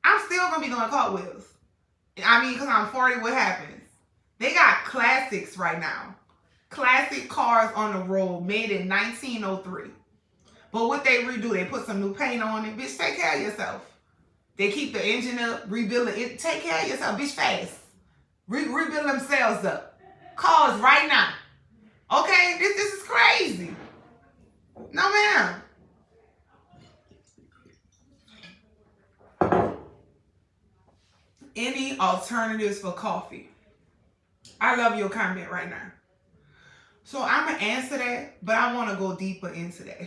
I'm still gonna be doing cartwheels. I mean, because I'm 40, what happens? They got classics right now. Classic cars on the road made in 1903. But what they redo, they put some new paint on it. Bitch, take care of yourself. They keep the engine up, rebuild it. Take care of yourself, bitch, fast. Rebuild themselves up. Cars right now. Okay, this is crazy. No, ma'am. Any alternatives for coffee? I love your comment right now. So I'm going to answer that, but I want to go deeper into that.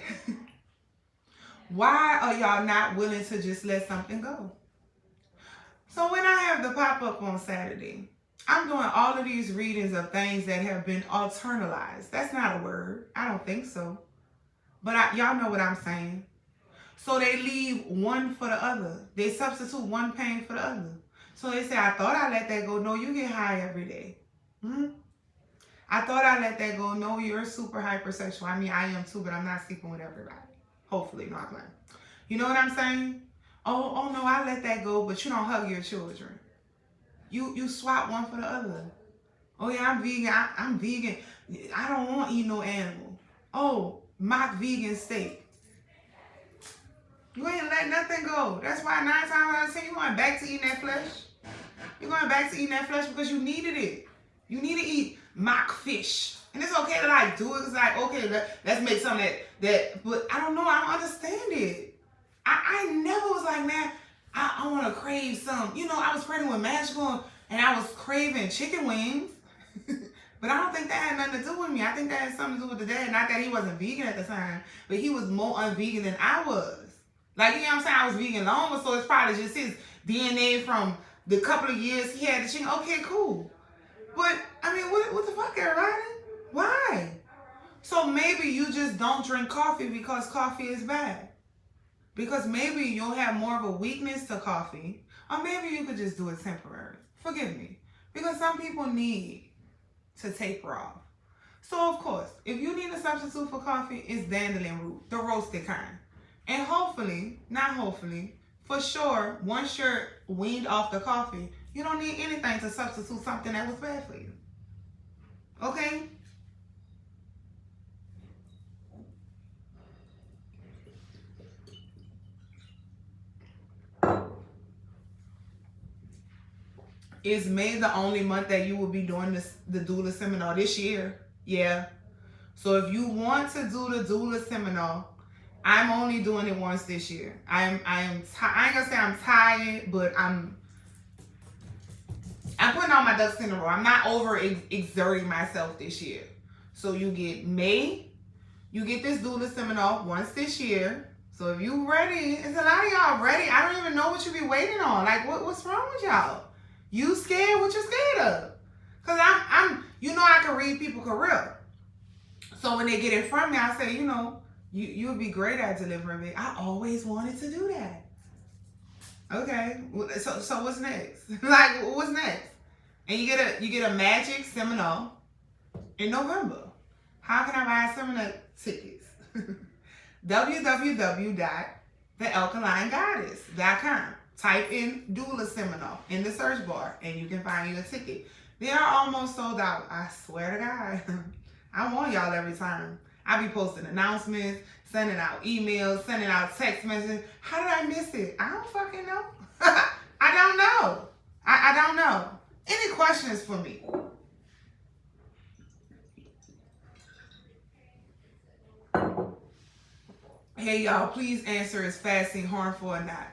Why are y'all not willing to just let something go? So when I have the pop-up on Saturday, I'm doing all of these readings of things that have been alternalized. That's not a word. I don't think so. But y'all know what I'm saying. So they leave one for the other. They substitute one pain for the other. So they say, I thought I let that go. No, you get high every day. I thought I let that go. No, you're super hypersexual. I mean, I am too, but I'm not sleeping with everybody. Hopefully, no, I'm playing. You know what I'm saying? Oh no, I let that go, but you don't hug your children. You swap one for the other. Oh yeah, I'm vegan. I'm vegan. I don't want to eat no animal. Oh, mock vegan steak. You ain't let nothing go. That's why 9 times out of 10 you're going back to eating that flesh. You're going back to eating that flesh because you needed it. You need to eat mock fish. And it's okay to like do it. It's like, okay, let's make something that, but I don't know. I don't understand it. I never was like, man, I want to crave some. You know, I was pregnant with Magical and I was craving chicken wings. But I don't think that had nothing to do with me. I think that had something to do with the dad. Not that he wasn't vegan at the time, but he was more unvegan than I was. Like, you know what I'm saying? I was vegan longer, so it's probably just his DNA from the couple of years he had the chicken. Okay, cool. But, I mean, what the fuck, everybody? Why? So maybe you just don't drink coffee because coffee is bad. Because maybe you'll have more of a weakness to coffee. Or maybe you could just do it temporary. Forgive me. Because some people need to taper off. So, of course, if you need a substitute for coffee, it's dandelion root, the roasted kind. And hopefully, not hopefully, for sure, once you're weaned off the coffee, you don't need anything to substitute something that was bad for you. Okay? Is May the only month that you will be doing the doula seminar this year? Yeah. So if you want to do the doula seminar, I'm only doing it once this year. I ain't gonna say I'm tired, but I'm putting putting all my ducks in a row. I'm not over exerting myself this year. So you get May, you get this doula seminar once this year. So if you ready, it's a lot of y'all ready. I don't even know what you be waiting on. Like, what's wrong with y'all? You scared? What you scared of? Because I'm, you know, I can read people's career. So when they get in front of me, I say, you know, you would be great at delivering me. I always wanted to do that. Okay, so what's next? Like, what's next? And you get a magic seminar in November. How can I buy seminar tickets? www.thealkalinegoddess.com. Type in doula seminar in the search bar and you can find you a ticket. They are almost sold out. I swear to God. I want y'all every time. I be posting announcements, sending out emails, sending out text messages. How did I miss it? I don't fucking know. I don't know. I don't know. Any questions for me? Hey y'all, please answer, is fasting harmful or not?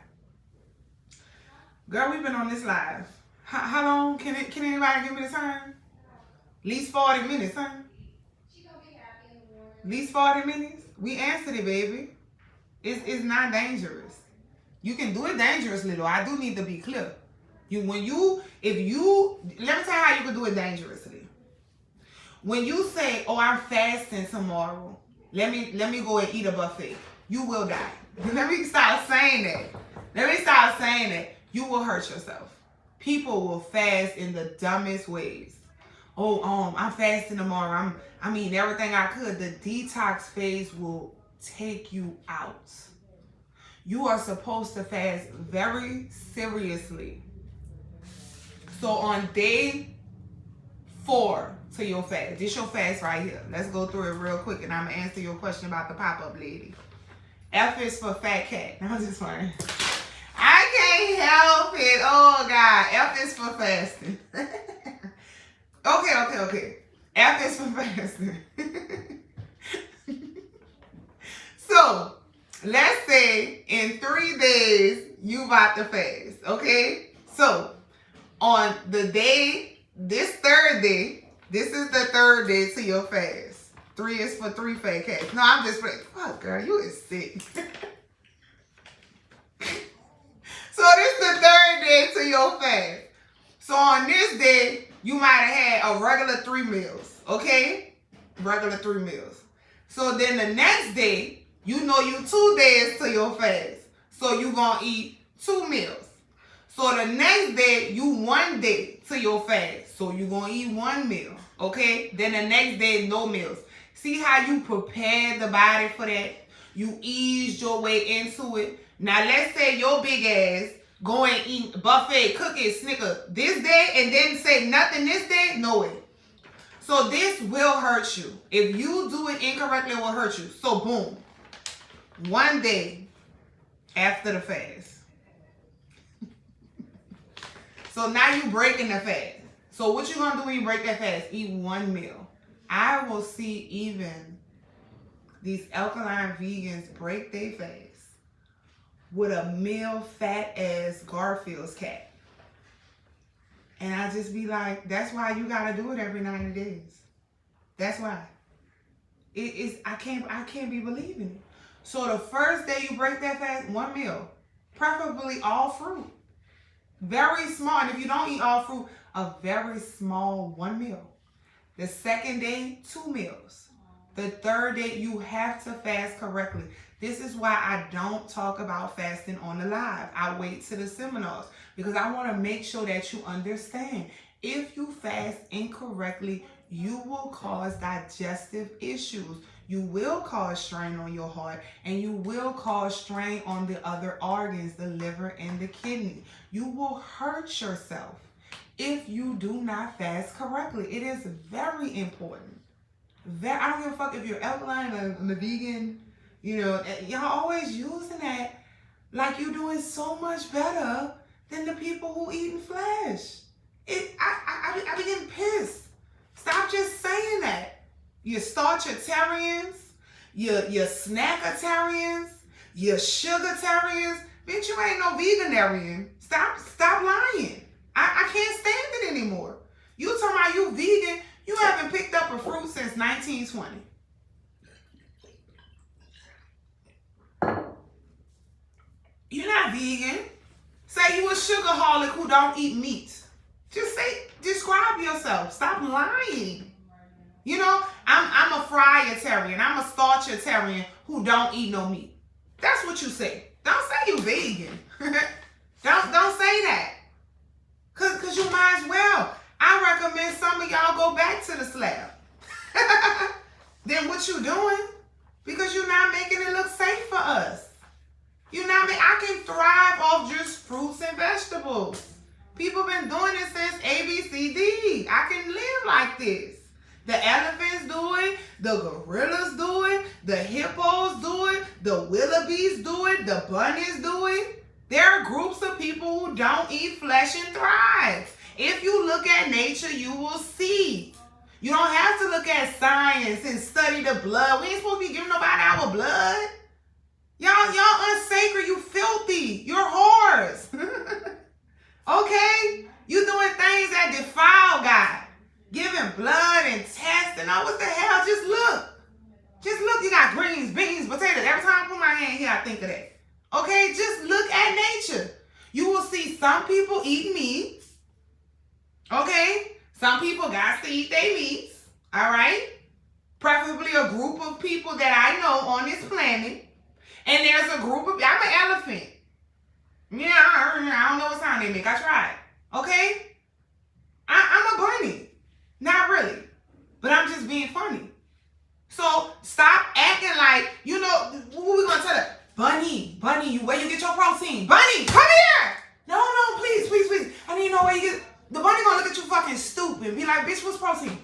Girl, we've been on this live. How long? Can anybody give me the time? At least 40 minutes, huh? At least 40 minutes? We answered it, baby. It's not dangerous. You can do it dangerously though. I do need to be clear. Let me tell you how you can do it dangerously. When you say, oh, I'm fasting tomorrow, let me go and eat a buffet, you will die. Let me start saying that. You will hurt yourself. People will fast in the dumbest ways. Oh, I'm fasting tomorrow. I'm eating everything I could. The detox phase will take you out. You are supposed to fast very seriously. So on day 4 to your fast, this your fast right here. Let's go through it real quick and I'm going to answer your question about the pop-up lady. F is for fat cat. No, I'm just fine. I can't help it. Oh, God. F is for fasting. Okay. F is for fasting. So, let's say in 3 days, you about to fast. Okay? So, on the day, this third day, this is the 3rd day to your fast. 3 is for 3 fat cats. No, I'm just playing. Fuck, girl, you is sick. So this is the 3rd day to your fast. So on this day, you might have had a regular 3 meals, okay? Regular 3 meals. So then the next day, you know you 2 days to your fast. So you gonna eat 2 meals. So the next day, you 1 day to your fast. So you gonna eat 1 meal, okay? Then the next day, no meals. See how you prepared the body for that? You eased your way into it. Now let's say your big ass go and eat buffet, cookies, Snickers this day and then say nothing this day. No way. So this will hurt you. If you do it incorrectly, it will hurt you. So boom. 1 day after the fast. So now you breaking the fast. So what you gonna do when you break that fast? Eat 1 meal. I will see even these alkaline vegans break their fast with a meal fat as Garfield's cat. And I just be like, that's why you gotta do it every 90 days. That's why. I can't be believing it. So the first day you break that fast, 1 meal. Preferably all fruit. Very small. And if you don't eat all fruit, a very small 1 meal. The second day, 2 meals. The third day, you have to fast correctly. This is why I don't talk about fasting on the live. I wait to the seminars because I want to make sure that you understand. If you fast incorrectly, you will cause digestive issues. You will cause strain on your heart and you will cause strain on the other organs, the liver and the kidney. You will hurt yourself if you do not fast correctly. It is very important. I don't give a fuck if you're alkaline or a vegan. You know, y'all always using that like you're doing so much better than the people who eating flesh. I be getting pissed. Stop just saying that. You starchitarians, you snackatarians, you sugartarians. Bitch, you ain't no veganarian. Stop lying. I can't stand it anymore. You talking about you vegan, you haven't picked up a fruit since 1920. You're not vegan. Say you a sugarholic who don't eat meat. Just describe yourself. Stop lying. You know, I'm a friatarian. I'm a starchitarian who don't eat no meat. That's what you say. Don't say you vegan. don't say that. Cause you might as well. I recommend some of y'all go back to the slab. Then what you doing? Because you're not making it look safe for us. I can thrive off just fruits and vegetables. People been doing it since ABCD. I can live like this. The elephants do it. The gorillas do it. The hippos do it. The wildebeest do it. The bunnies do it. There are groups of people who don't eat flesh and thrive. If you look at nature, you will see. You don't have to look at science and study the blood. We ain't supposed to be giving nobody our blood. Y'all unsacred. You filthy. You're whores. Okay? You doing things that defile God. Giving blood and tests and all. What the hell? Just look. Just look. You got greens, beans, potatoes. Every time I put my hand here, I think of that. Okay? Just look at nature. You will see some people eat meat. Okay? Some people got to eat their meats. All right? Preferably a group of people that I know on this planet. And there's a group of, I'm an elephant. Yeah, I don't know what sound they make. I tried. Okay? I'm a bunny. Not really. But I'm just being funny. So stop acting like, you know, what we going to tell her? Bunny, where you get your protein? Bunny, come here! No, please. I need to know where you get, the bunny going to look at you fucking stupid and be like, bitch, what's protein?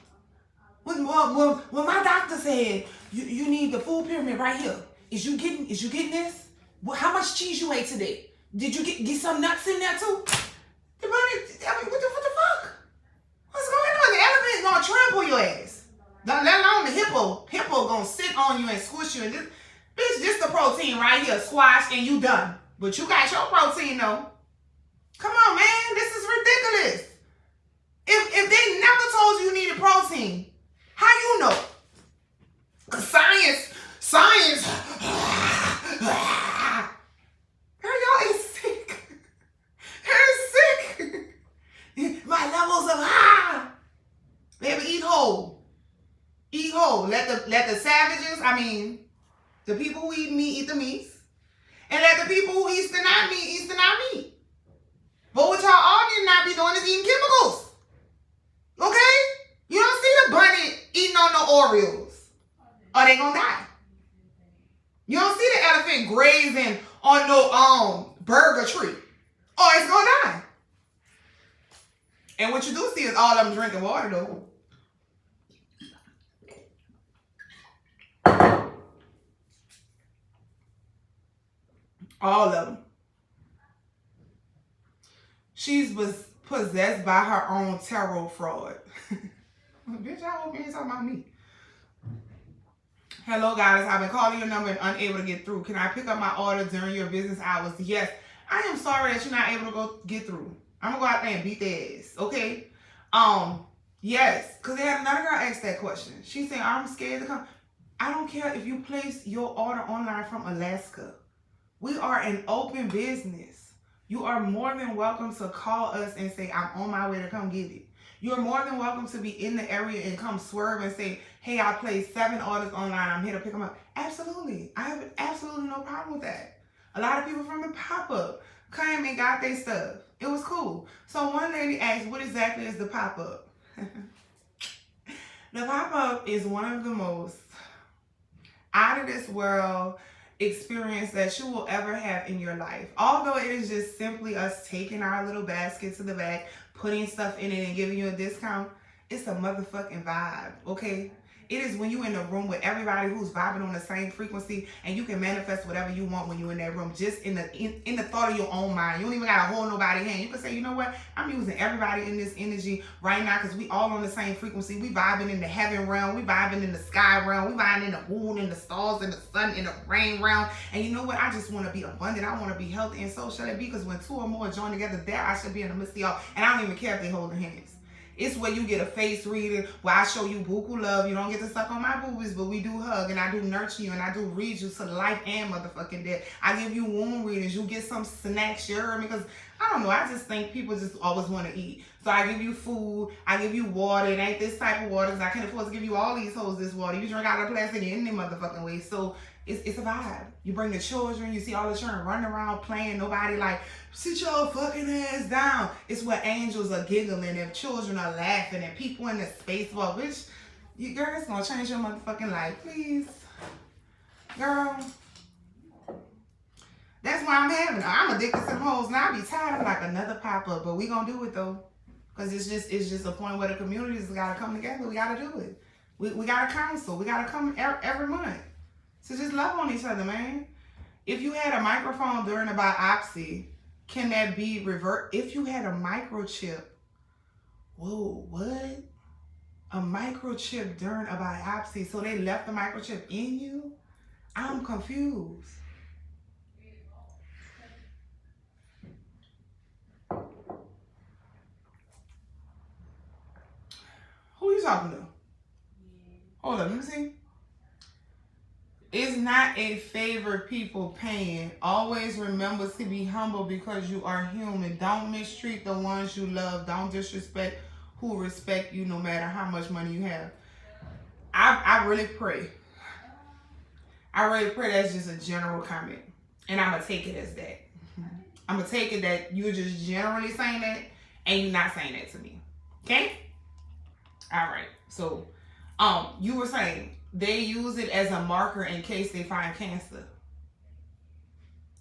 Well, my doctor said you need the food pyramid right here. Is you getting this? Well, how much cheese you ate today? Did you get some nuts in there too? The bunny, I mean, what the fuck? What's going on? The elephant is gonna trample your ass. Let alone the hippo. Hippo gonna sit on you and squish you and just, bitch, just the protein right here, squash, and you done. But you got your protein though. Come on, man, this is ridiculous. If they never told you needed protein, how you know? Cause science. Girl, y'all is sick. You're sick. My levels of high. Baby, eat whole. Eat whole. Let the savages, the people who eat meat eat the meats. And let the people who eat the not meat eat the not meat. But what y'all all need to not be doing is eating chemicals. Okay? You don't see the bunny eating on no Oreos. Or they gonna die. You don't see the elephant grazing on no burger tree. Or it's gonna die. And what you do see is all of them drinking water though. All of them. She was possessed by her own tarot fraud. Bitch, I hope you ain't talking about me. Hello, guys. I've been calling your number and unable to get through. Can I pick up my order during your business hours? Yes. I am sorry that you're not able to go get through. I'm going to go out there and beat their ass. Okay? Yes. Because they had another girl ask that question. She said, I'm scared to come. I don't care if you place your order online from Alaska. We are an open business. You are more than welcome to call us and say, I'm on my way to come get it. You're more than welcome to be in the area and come swerve and say, hey, I placed 7 orders online. I'm here to pick them up. Absolutely. I have absolutely no problem with that. A lot of people from the pop-up came and got their stuff. It was cool. So one lady asked, what exactly is the pop-up? The pop-up is one of the most out of this world experience that you will ever have in your life. Although it is just simply us taking our little basket to the back, putting stuff in it and giving you a discount, it's a motherfucking vibe, okay? It is when you're in a room with everybody who's vibing on the same frequency, and you can manifest whatever you want when you're in that room, just in the thought of your own mind. You don't even gotta hold nobody's hand. You can say, you know what? I'm using everybody in this energy right now because we all on the same frequency. We vibing in the heaven realm. We vibing in the sky realm. We vibing in the moon, in the stars, in the sun, in the rain realm. And you know what? I just want to be abundant. I want to be healthy, and so shall it be, because when two or more join together, there I should be in the midst of y'all. And I don't even care if they holding hands. It's where you get a face reading, where I show you buku love. You don't get to suck on my boobies, but we do hug, and I do nurture you, and I do read you to life and motherfucking death. I give you womb readings. You get some snacks, you heard me? Because, I don't know, I just think people just always want to eat. So I give you food. I give you water. It ain't this type of water, because I can't afford to give you all these hoes this water. You drink out of plastic in any motherfucking way. So it's a vibe. You bring the children. You see all the children running around playing. Nobody like, sit your fucking ass down. It's where angels are giggling and children are laughing and people in the space ball. Bitch, you girl, it's gonna change your motherfucking life, please. Girl. That's why I'm having it. I'm addicted to them hoes now. I be tired of like another pop-up, but we gonna do it though. Cause it's just a point where the communities gotta come together. We gotta do it. We gotta counsel. We gotta come every month. So just love on each other, man. If you had a microphone during a biopsy, can that be revert? If you had a microchip, whoa, what? A microchip during a biopsy, so they left the microchip in you? I'm confused. Who you talking to? Hold up, let me see. It's not a favor people paying. Always remember to be humble because you are human. Don't mistreat the ones you love. Don't disrespect who respect you no matter how much money you have. I really pray. I really pray that's just a general comment. And I'm going to take it as that. I'm going to take it that you're just generally saying that and you're not saying that to me. Okay? All right. So, you were saying they use it as a marker in case they find cancer.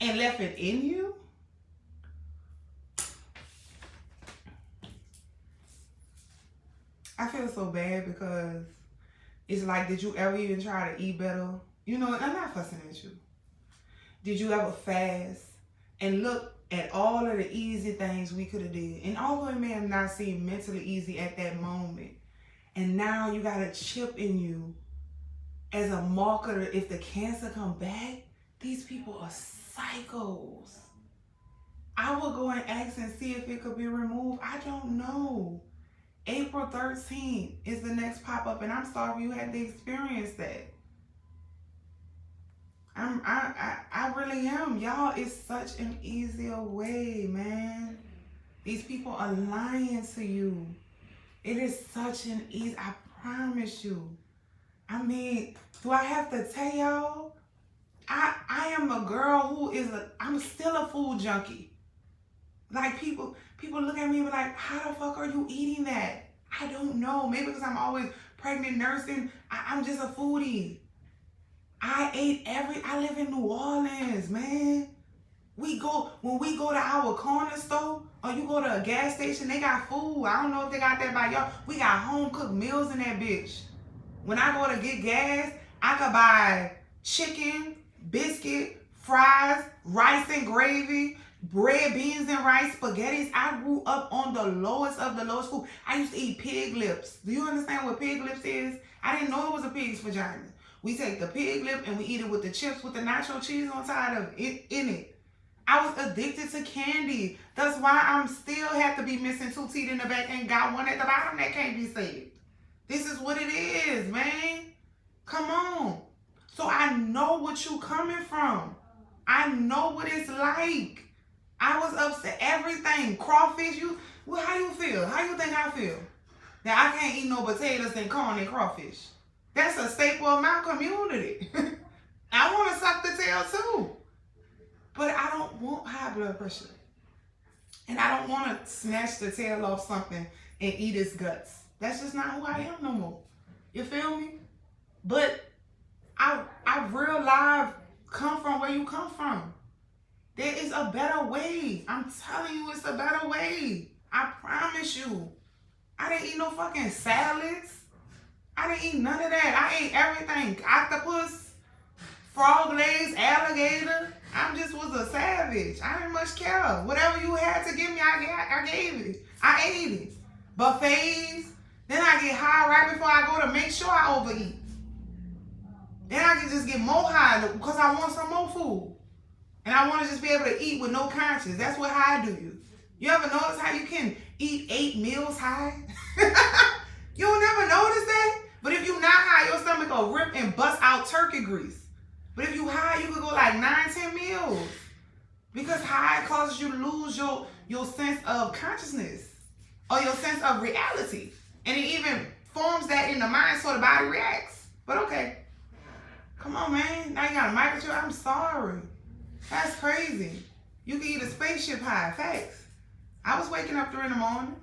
And left it in you? I feel so bad because it's like, did you ever even try to eat better? You know, I'm not fussing at you. Did you ever fast and look at all of the easy things we could have did? And although it may have not seemed mentally easy at that moment, and now you got a chip in you as a marker. If the cancer come back, these people are psychos. I will go and ask and see if it could be removed. I don't know. April 13th is the next pop-up, and I'm sorry you had to experience that. I really am. Y'all, it's such an easier way, man. These people are lying to you. It is such an easy, I promise you. I mean, do I have to tell y'all? I am a girl who I'm still a food junkie. Like people look at me and be like, how the fuck are you eating that? I don't know. Maybe because I'm always pregnant, nursing. I'm just a foodie. I live in New Orleans, man. When we go to our corner store or you go to a gas station, they got food. I don't know if they got that by y'all. We got home cooked meals in that bitch. When I go to get gas, I could buy chicken, biscuit, fries, rice and gravy, bread, beans and rice, spaghettis. I grew up on the lowest of the lowest food. I used to eat pig lips. Do you understand what pig lips is? I didn't know it was a pig's vagina. We take the pig lip and we eat it with the chips with the nacho cheese on side of it in it. I was addicted to candy. That's why I'm still have to be missing 2 teeth in the back and got one at the bottom that can't be saved. This is what it is, man. Come on. So I know what you coming from. I know what it's like. I was upset. Everything. Crawfish. How you feel? How you think I feel? That I can't eat no potatoes and corn and crawfish. That's a staple of my community. I want to suck the tail too. But I don't want high blood pressure. And I don't want to snatch the tail off something and eat its guts. That's just not who I am no more. You feel me? But I real life come from where you come from. There is a better way. I'm telling you, it's a better way. I promise you. I didn't eat no fucking salads. I didn't eat none of that. I ate everything. Octopus, frog legs, alligator. I just was a savage. I didn't much care. Whatever you had to give me, I gave it. I ate it. Buffets. Then I get high right before I go to make sure I overeat. Then I can just get more high because I want some more food. And I want to just be able to eat with no conscience. That's what high do you. You ever notice how you can eat 8 meals high? You don't never notice that? But if you're not high, your stomach will rip and bust out turkey grease. But if you high, you could go like 9-10 meals. Because high causes you to lose your sense of consciousness or your sense of reality. And it even forms that in the mind so the body reacts. But okay. Come on, man. Now you got a microchip. I'm sorry. That's crazy. You can eat a spaceship high. Facts. I was waking up 3 in the morning,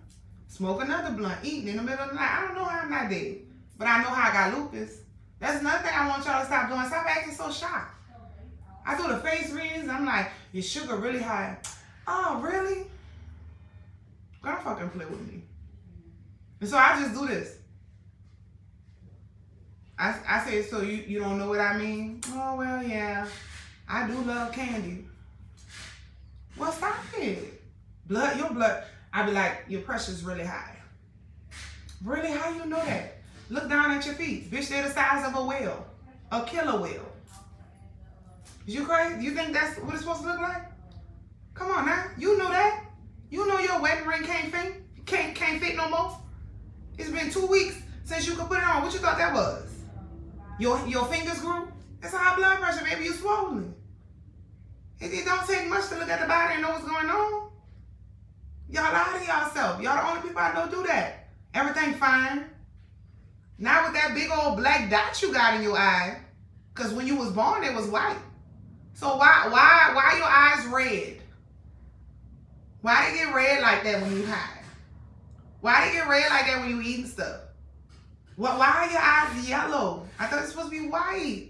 smoke another blunt, eating in the middle of the night. I don't know how I'm not dead. But I know how I got lupus. That's another thing I want y'all to stop doing. Stop acting so shocked. I do the face readings. I'm like, your sugar really high. Oh, really? Don't fucking play with me. And so I just do this. I say, so you don't know what I mean? Oh, well, yeah. I do love candy. Well, stop it. Your blood. I be like, your pressure's really high. Really? How you know that? Look down at your feet. Bitch, they're the size of a whale. A killer whale. Is you crazy? You think that's what it's supposed to look like? Come on now. You know that. You know your wedding ring can't fit no more. It's been 2 weeks since you could put it on. What you thought that was? Your fingers grew? That's high blood pressure. Maybe you swollen. It don't take much to look at the body and know what's going on. Y'all lie to yourself. Y'all the only people I know do that. Everything fine. Not with that big old black dot you got in your eye. Because when you was born, it was white. So why your eyes red? Why they get red like that when you high? Why they get red like that when you eating stuff? Why are your eyes yellow? I thought it's supposed to be white.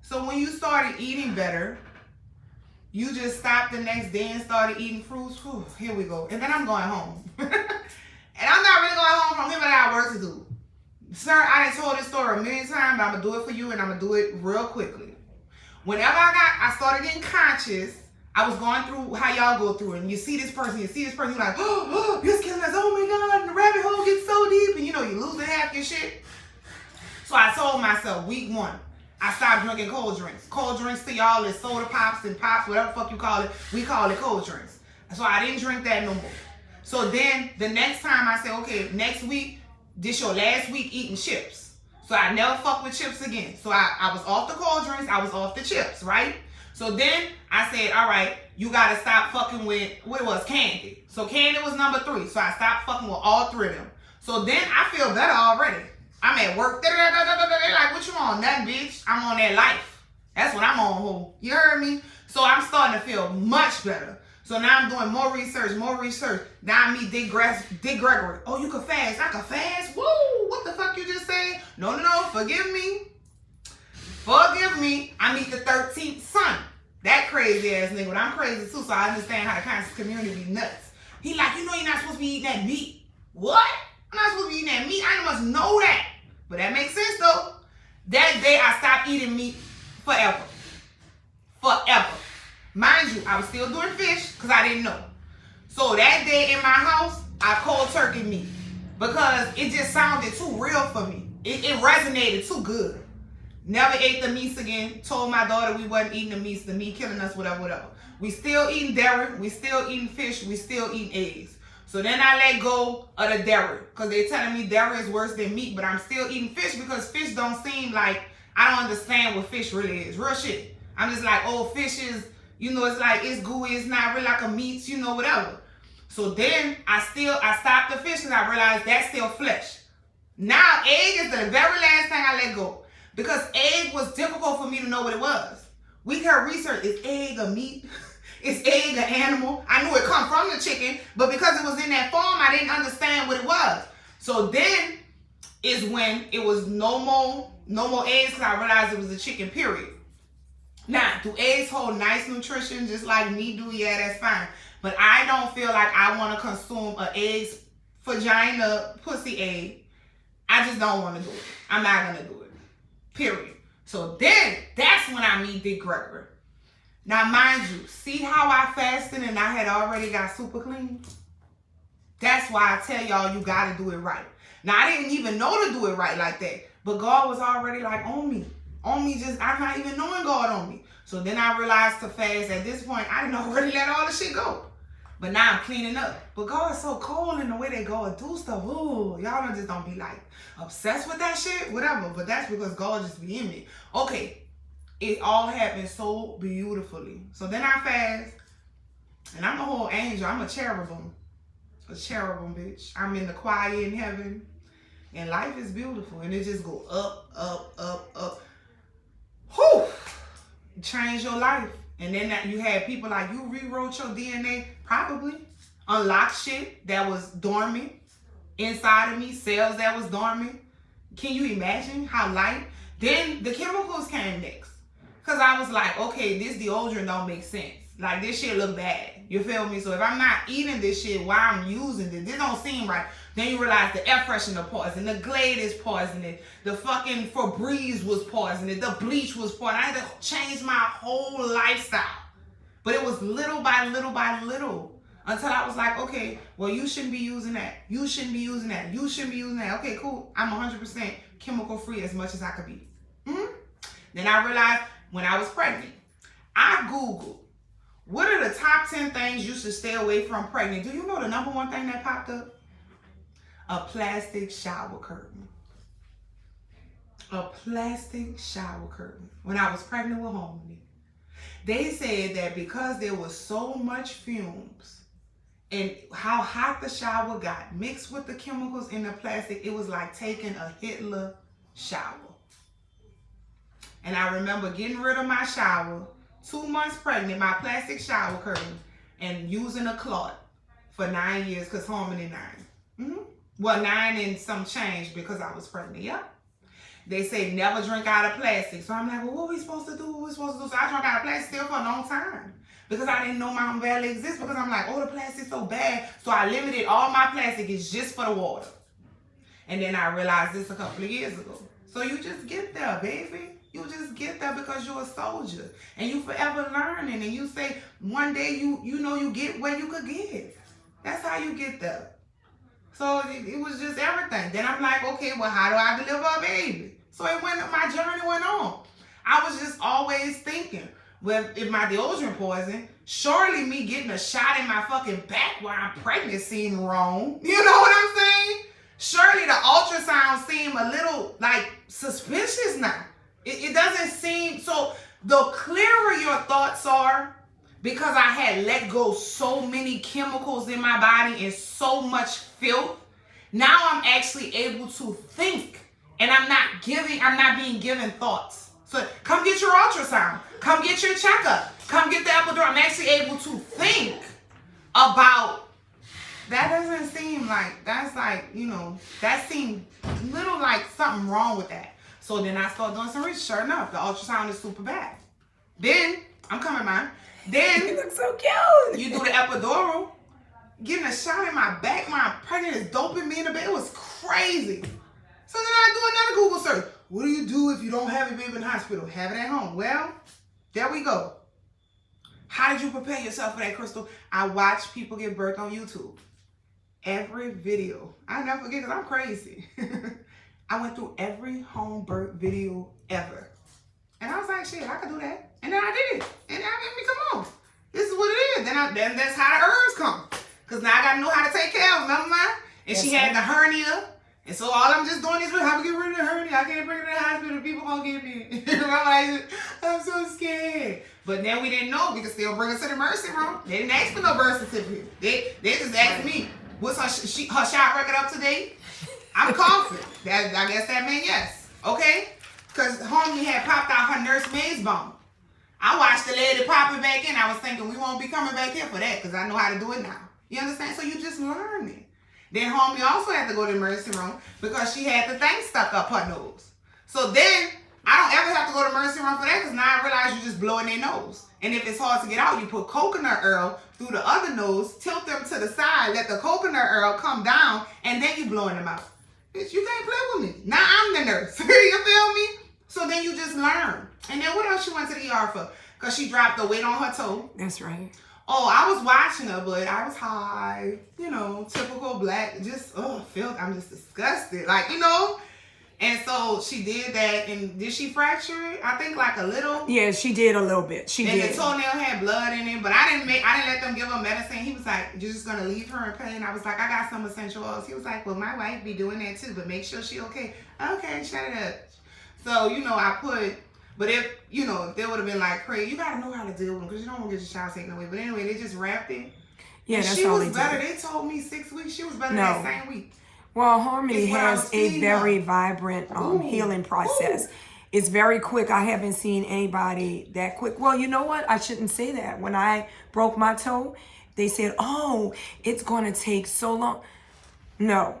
So when you started eating better, you just stopped the next day and started eating fruits. Whew, here we go. And then I'm going home. And I'm not really going home from him, but I got work to do. Sir, I done told this story a million times, but I'm going to do it for you, and I'm going to do it real quickly. Whenever I started getting conscious, I was going through how y'all go through it. And you see this person, you're like, oh, you're killing us. Oh my God, and the rabbit hole gets so deep. And you know, you're losing half your shit. So I told myself, week 1, I stopped drinking cold drinks. Cold drinks to y'all is soda pops and pops, whatever the fuck you call it. We call it cold drinks. So I didn't drink that no more. So then the next time I said, okay, next week, this your last week eating chips. So I never fuck with chips again. So I was off the cold drinks, I was off the chips, right? So then I said, all right, you gotta stop fucking with, what it was, candy. So candy was number 3. So I stopped fucking with all 3 of them. So then I feel better already. I'm at work. They're like, what you on? Nothing, bitch. I'm on that life. That's what I'm on, ho. You heard me? So I'm starting to feel much better. So now I'm doing more research. Now I meet Dick Gregory. Oh, you can fast. I can fast? Woo! What the fuck you just say? No. Forgive me. I meet the 13th son. That crazy ass nigga. But I'm crazy too, so I understand how the conscious community be nuts. He like, you know you're not supposed to be eating that meat. What? I'm not supposed to be eating that meat. I must know that. But that makes sense though. That day I stopped eating meat forever. Mind you, I was still doing fish because I didn't know. So that day in my house, I cold turkey meat because it just sounded too real for me. It resonated too good. Never ate the meats again. Told my daughter we wasn't eating the meats. The meat killing us, whatever. We still eating dairy. We still eating fish. We still eating eggs. So then I let go of the dairy because they're telling me dairy is worse than meat, but I'm still eating fish because fish don't seem like, I don't understand what fish really is. Real shit. I'm just like, oh, fish is, you know, it's like, it's gooey, it's not really like a meat, you know, whatever. So then I stopped the fish because I realized that's still flesh. Now egg is the very last thing I let go because egg was difficult for me to know what it was. We can research, is egg a meat? Is egg an animal? I knew it come from the chicken, but because it was in that form, I didn't understand what it was. So then is when it was no more eggs because I realized it was a chicken, period. Now, do eggs hold nice nutrition just like meat do? Yeah, that's fine. But I don't feel like I want to consume an egg's vagina pussy egg I just don't want to do it. I'm not going to do it. Period. So then, that's when I meet Dick Gregory. Now, mind you, see how I fasted and I had already got super clean? That's why I tell y'all you got to do it right. Now, I didn't even know to do it right like that. But God was already like on me. On me just, I'm not even knowing God on me. So then I realized to fast. At this point, I didn't already let all the shit go. But now I'm cleaning up. But God is so cold in the way they go and do stuff. Ooh, y'all just don't be like obsessed with that shit. Whatever. But that's because God just be in me. Okay. It all happened so beautifully. So then I fast. And I'm a whole angel. I'm a cherubim. A cherubim, bitch. I'm in the choir in heaven. And life is beautiful. And it just go up, up, up, up. Whew. Change your life. And then that you had people like, you rewrote your DNA. Probably. Unlocked shit that was dormant inside of me. Cells that was dormant. Can you imagine how light? Then the chemicals came next. Because I was like, okay, this deodorant don't make sense. Like, this shit look bad. You feel me? So if I'm not eating this shit while I'm using this don't seem right. Then you realize the air freshener poison, the Glade is poisonous, the fucking Febreze was poisonous, the bleach was poisonous. I had to change my whole lifestyle. But it was little by little by little. Until I was like, okay, well, you shouldn't be using that. You shouldn't be using that. You shouldn't be using that. Okay, cool. I'm 100% chemical free as much as I could be. Then I realized when I was pregnant, I Googled, what are the top 10 things you should stay away from pregnant? Do you know the number one thing that popped up? A plastic shower curtain. A plastic shower curtain. When I was pregnant with Homie, they said that because there was so much fumes and how hot the shower got mixed with the chemicals in the plastic, it was like taking a Hitler shower. And I remember getting rid of my shower, 2 months pregnant, my plastic shower curtain, and using a cloth for 9 years, because Harmony 9. Well, 9 and some change because I was pregnant, yeah. They say never drink out of plastic. So I'm like, well, what are we supposed to do? What are we supposed to do? So I drank out of plastic still for a long time. Because I didn't know Mountain Valley exists. Because I'm like, oh, the plastic's so bad. So I limited all my plastic is just for the water. And then I realized this a couple of years ago. So you just get there, baby. You just get there because you're a soldier. And you forever learning. And you say, one day you know you get where you could get. That's how you get there. So it was just everything. Then I'm like, okay, well, how do I deliver a baby? So my journey went on. I was just always thinking, well, if my deodorant poison, surely me getting a shot in my fucking back while I'm pregnant seemed wrong. You know what I'm saying? Surely the ultrasound seemed a little like suspicious now. It doesn't seem, so the clearer your thoughts are, because I had let go so many chemicals in my body and so much filth, now I'm actually able to think. And I'm not being given thoughts. So come get your ultrasound. Come get your checkup. Come get the epidural. I'm actually able to think about, that doesn't seem like, that's like, you know, that seemed little like something wrong with that. So then I started doing some research. Sure enough, the ultrasound is super bad. Then, I'm coming, man. Then you look so cute. You do the epidural. Getting a shot in my back while I'm pregnant is doping me in the bed. It was crazy. So then I do another Google search. What do you do if you don't have a baby in the hospital? Have it at home. Well, there we go. How did you prepare yourself for that, Crystal? I watch people give birth on YouTube. Every video. I never forget because I'm crazy. I went through every home birth video ever. And I was like, shit, I could do that. And then I did it. And I mean, come on. This is what it is. Then that's how the herbs come. Because now I got to know how to take care of them. Remember mine? And she had the hernia. And so all I'm just doing is how to get rid of the hernia. I can't bring it to the hospital. People gonna get me. I'm so scared. But then we didn't know. We could still bring her to the emergency room. They didn't ask for no birth certificate. They just asked me, what's her shot record up to date? I'm confident. I guess that meant yes. Okay? Because Homie had popped out her nursemaid's bone. I watched the lady pop it back in. I was thinking we won't be coming back here for that because I know how to do it now. You understand? So you just learn it. Then Homie also had to go to the emergency room because she had the thing stuck up her nose. So then I don't ever have to go to the emergency room for that because now I realize you just blowing their nose. And if it's hard to get out, you put coconut oil through the other nose, tilt them to the side, let the coconut oil come down, and then you blowing them out. Bitch, you can't play with me. Now I'm the nurse. You feel me? So then you just learn. And then what else she went to the ER for? Because she dropped the weight on her toe. That's right. Oh, I was watching her, but I was high. You know, typical black. Just, I'm just disgusted. Like, you know. And so she did that, and did she fracture it? I think like a little. Yeah, she did a little bit. She did. And the toenail had blood in it, but I didn't let them give her medicine. He was like, "You're just gonna leave her in pain." I was like, "I got some essential oils." He was like, "Well, my wife be doing that too, but make sure she okay." Okay, shut it up. So you know, but if they would have been like, "Craig, you gotta know how to deal with them because you don't want to get your child taken away." But anyway, they just wrapped it. Yeah, and that's she all was they better. did. They told me 6 weeks. She was better that same week. Well, Harmony has a very vibrant healing process. It's very quick. I haven't seen anybody that quick. Well, you know what? I shouldn't say that. When I broke my toe, they said, "Oh, it's going to take so long." No.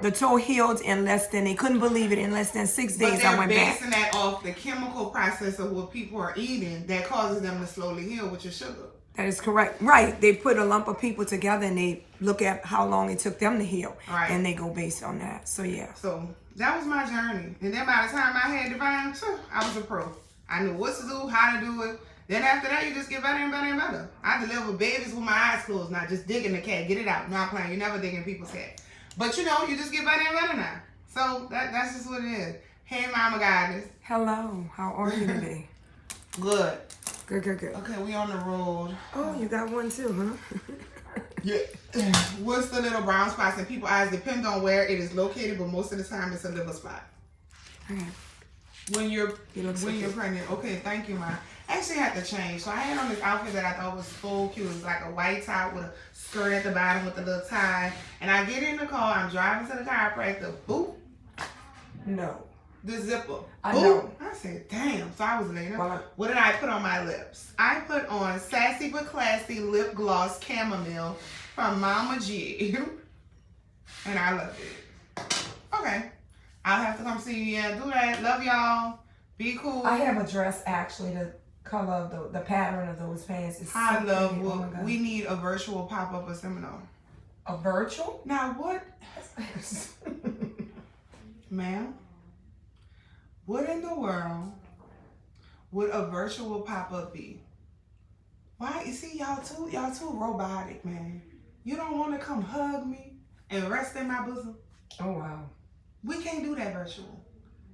The toe healed in they couldn't believe it, in less than 6 days I went back. But they're basing that off the chemical process of what people are eating that causes them to slowly heal, which is sugar. That is correct. Right. They put a lump of people together and they look at how long it took them to heal. Right. And they go based on that. So, yeah. So, that was my journey. And then by the time I had Divine, I was a pro. I knew what to do, how to do it. Then after that, you just get better and better and better. I deliver babies with my eyes closed, not just digging the cat. Get it out. No, I'm playing. You're never digging people's cat. But, you just get better and better now. So, that's just what it is. Hey, Mama Goddess. Hello. How are you today? Good. Good. Okay, we on the road. Oh, you got one too, huh? Yeah. What's the little brown spots in people's eyes? Depends on where it is located, but most of the time it's a liver spot. Okay. When you're pregnant. Okay, thank you, Ma. I actually had to change. So I had on this outfit that I thought was so cute. It was like a white top with a skirt at the bottom with a little tie. And I get in the car, I'm driving to the chiropractor. Boop. No. The zipper. I know. I said, damn. So I was later. Well, what did I put on my lips? I put on Sassy But Classy Lip Gloss Chamomile from Mama G. And I love it. Okay. I'll have to come see you. Yeah, do that. Love y'all. Be cool. I have a dress, actually, the color of the pattern of those pants is I so love pretty. what we need a virtual pop-up or seminar. A virtual? Now what? Ma'am? What in the world would a virtual pop-up be? Why? You see, y'all too robotic, man. You don't want to come hug me and rest in my bosom? Oh, wow. We can't do that virtual.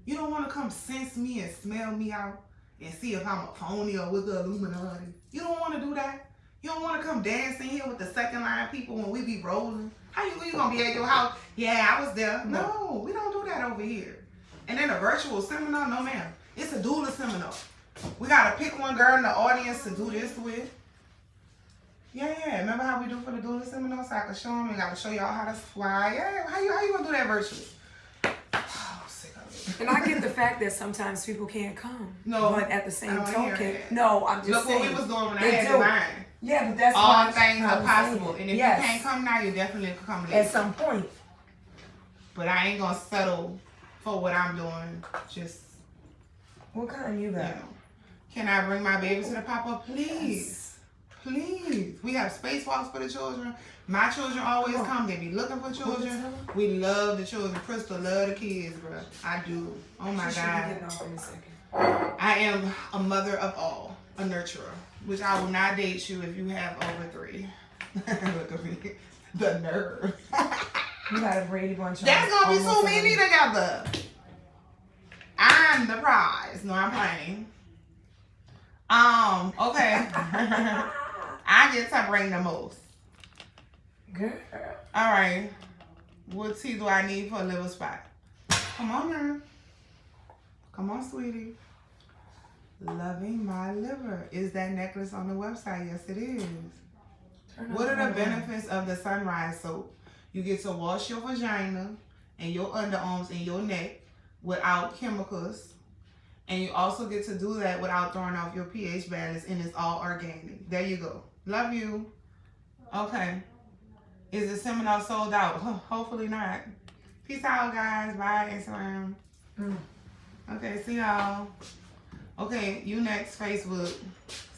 You don't want to come sense me and smell me out and see if I'm a phony or with the Illuminati. You don't want to do that. You don't want to come dancing here with the second line people when we be rolling. How you gonna be at your house? Yeah, I was there. No, we don't do that over here. And then a virtual seminar? No, ma'am. It's a doula seminar. We got to pick one girl in the audience to do this with. Yeah. Remember how we do for the doula seminar? So I can show them and I can show y'all how to fly. Yeah, how you going to do that virtually? Oh, sick of it. And I get the fact that sometimes people can't come. No. But at the same token, no, I'm just saying. Look what we was doing when I had mine. Yeah, but that's all things are possible. And if yes. you can't come now, you definitely can come later. At some point. But I ain't going to settle for what I'm doing. Just. What kind you got? Can I bring my baby to the pop-up? Please. Yes. Please. We have space walks for the children. My children always come. They be looking for children. We love the children. Crystal love the kids, bro. I do. Oh my God. I am a mother of all. A nurturer. Which I will not date you if you have over 3. Look at me. The nerve. You got a Brady Bunch. That's gonna be so many together. I'm the prize. No, I'm playing. Okay. I get to bring the most. Good. All right. What tea do I need for a liver spot? Come on now. Come on, sweetie. Loving my liver. Is that necklace on the website? Yes, it is. What are the benefits of the sunrise soap? You get to wash your vagina and your underarms and your neck without chemicals. And you also get to do that without throwing off your pH balance, and it's all organic. There you go. Love you. Okay. Is the seminar sold out? Hopefully not. Peace out, guys. Bye, Instagram. Okay, see y'all. Okay, you next, Facebook.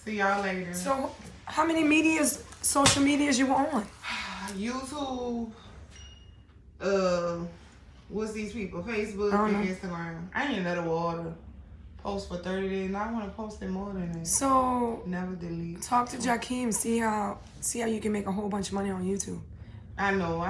See y'all later. So, how many social medias you on? YouTube, What's these people? Facebook and Instagram. I ain't let it water. Post for 30 days. Now I want to post it more than that. So never delete. Talk to Jakeem. See how you can make a whole bunch of money on YouTube. I know.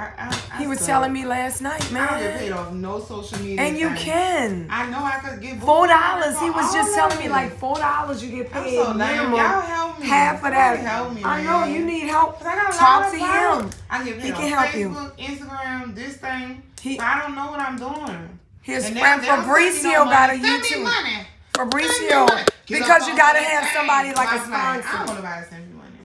He was telling me last night, man. I don't get paid off no social media. And you can. I know I could get $4. He was just telling me like $4 you get paid. I'm so minimum. Y'all help me. Half of that. Help me, I know man. you need help. I got a Talk lot to of him. I get paid He on can help Facebook, you. Instagram, this thing. I don't know what I'm doing. His friend Fabricio got a YouTube. Send me money. Fabricio, because you gotta have somebody like a sponsor. I don't want nobody to send me money.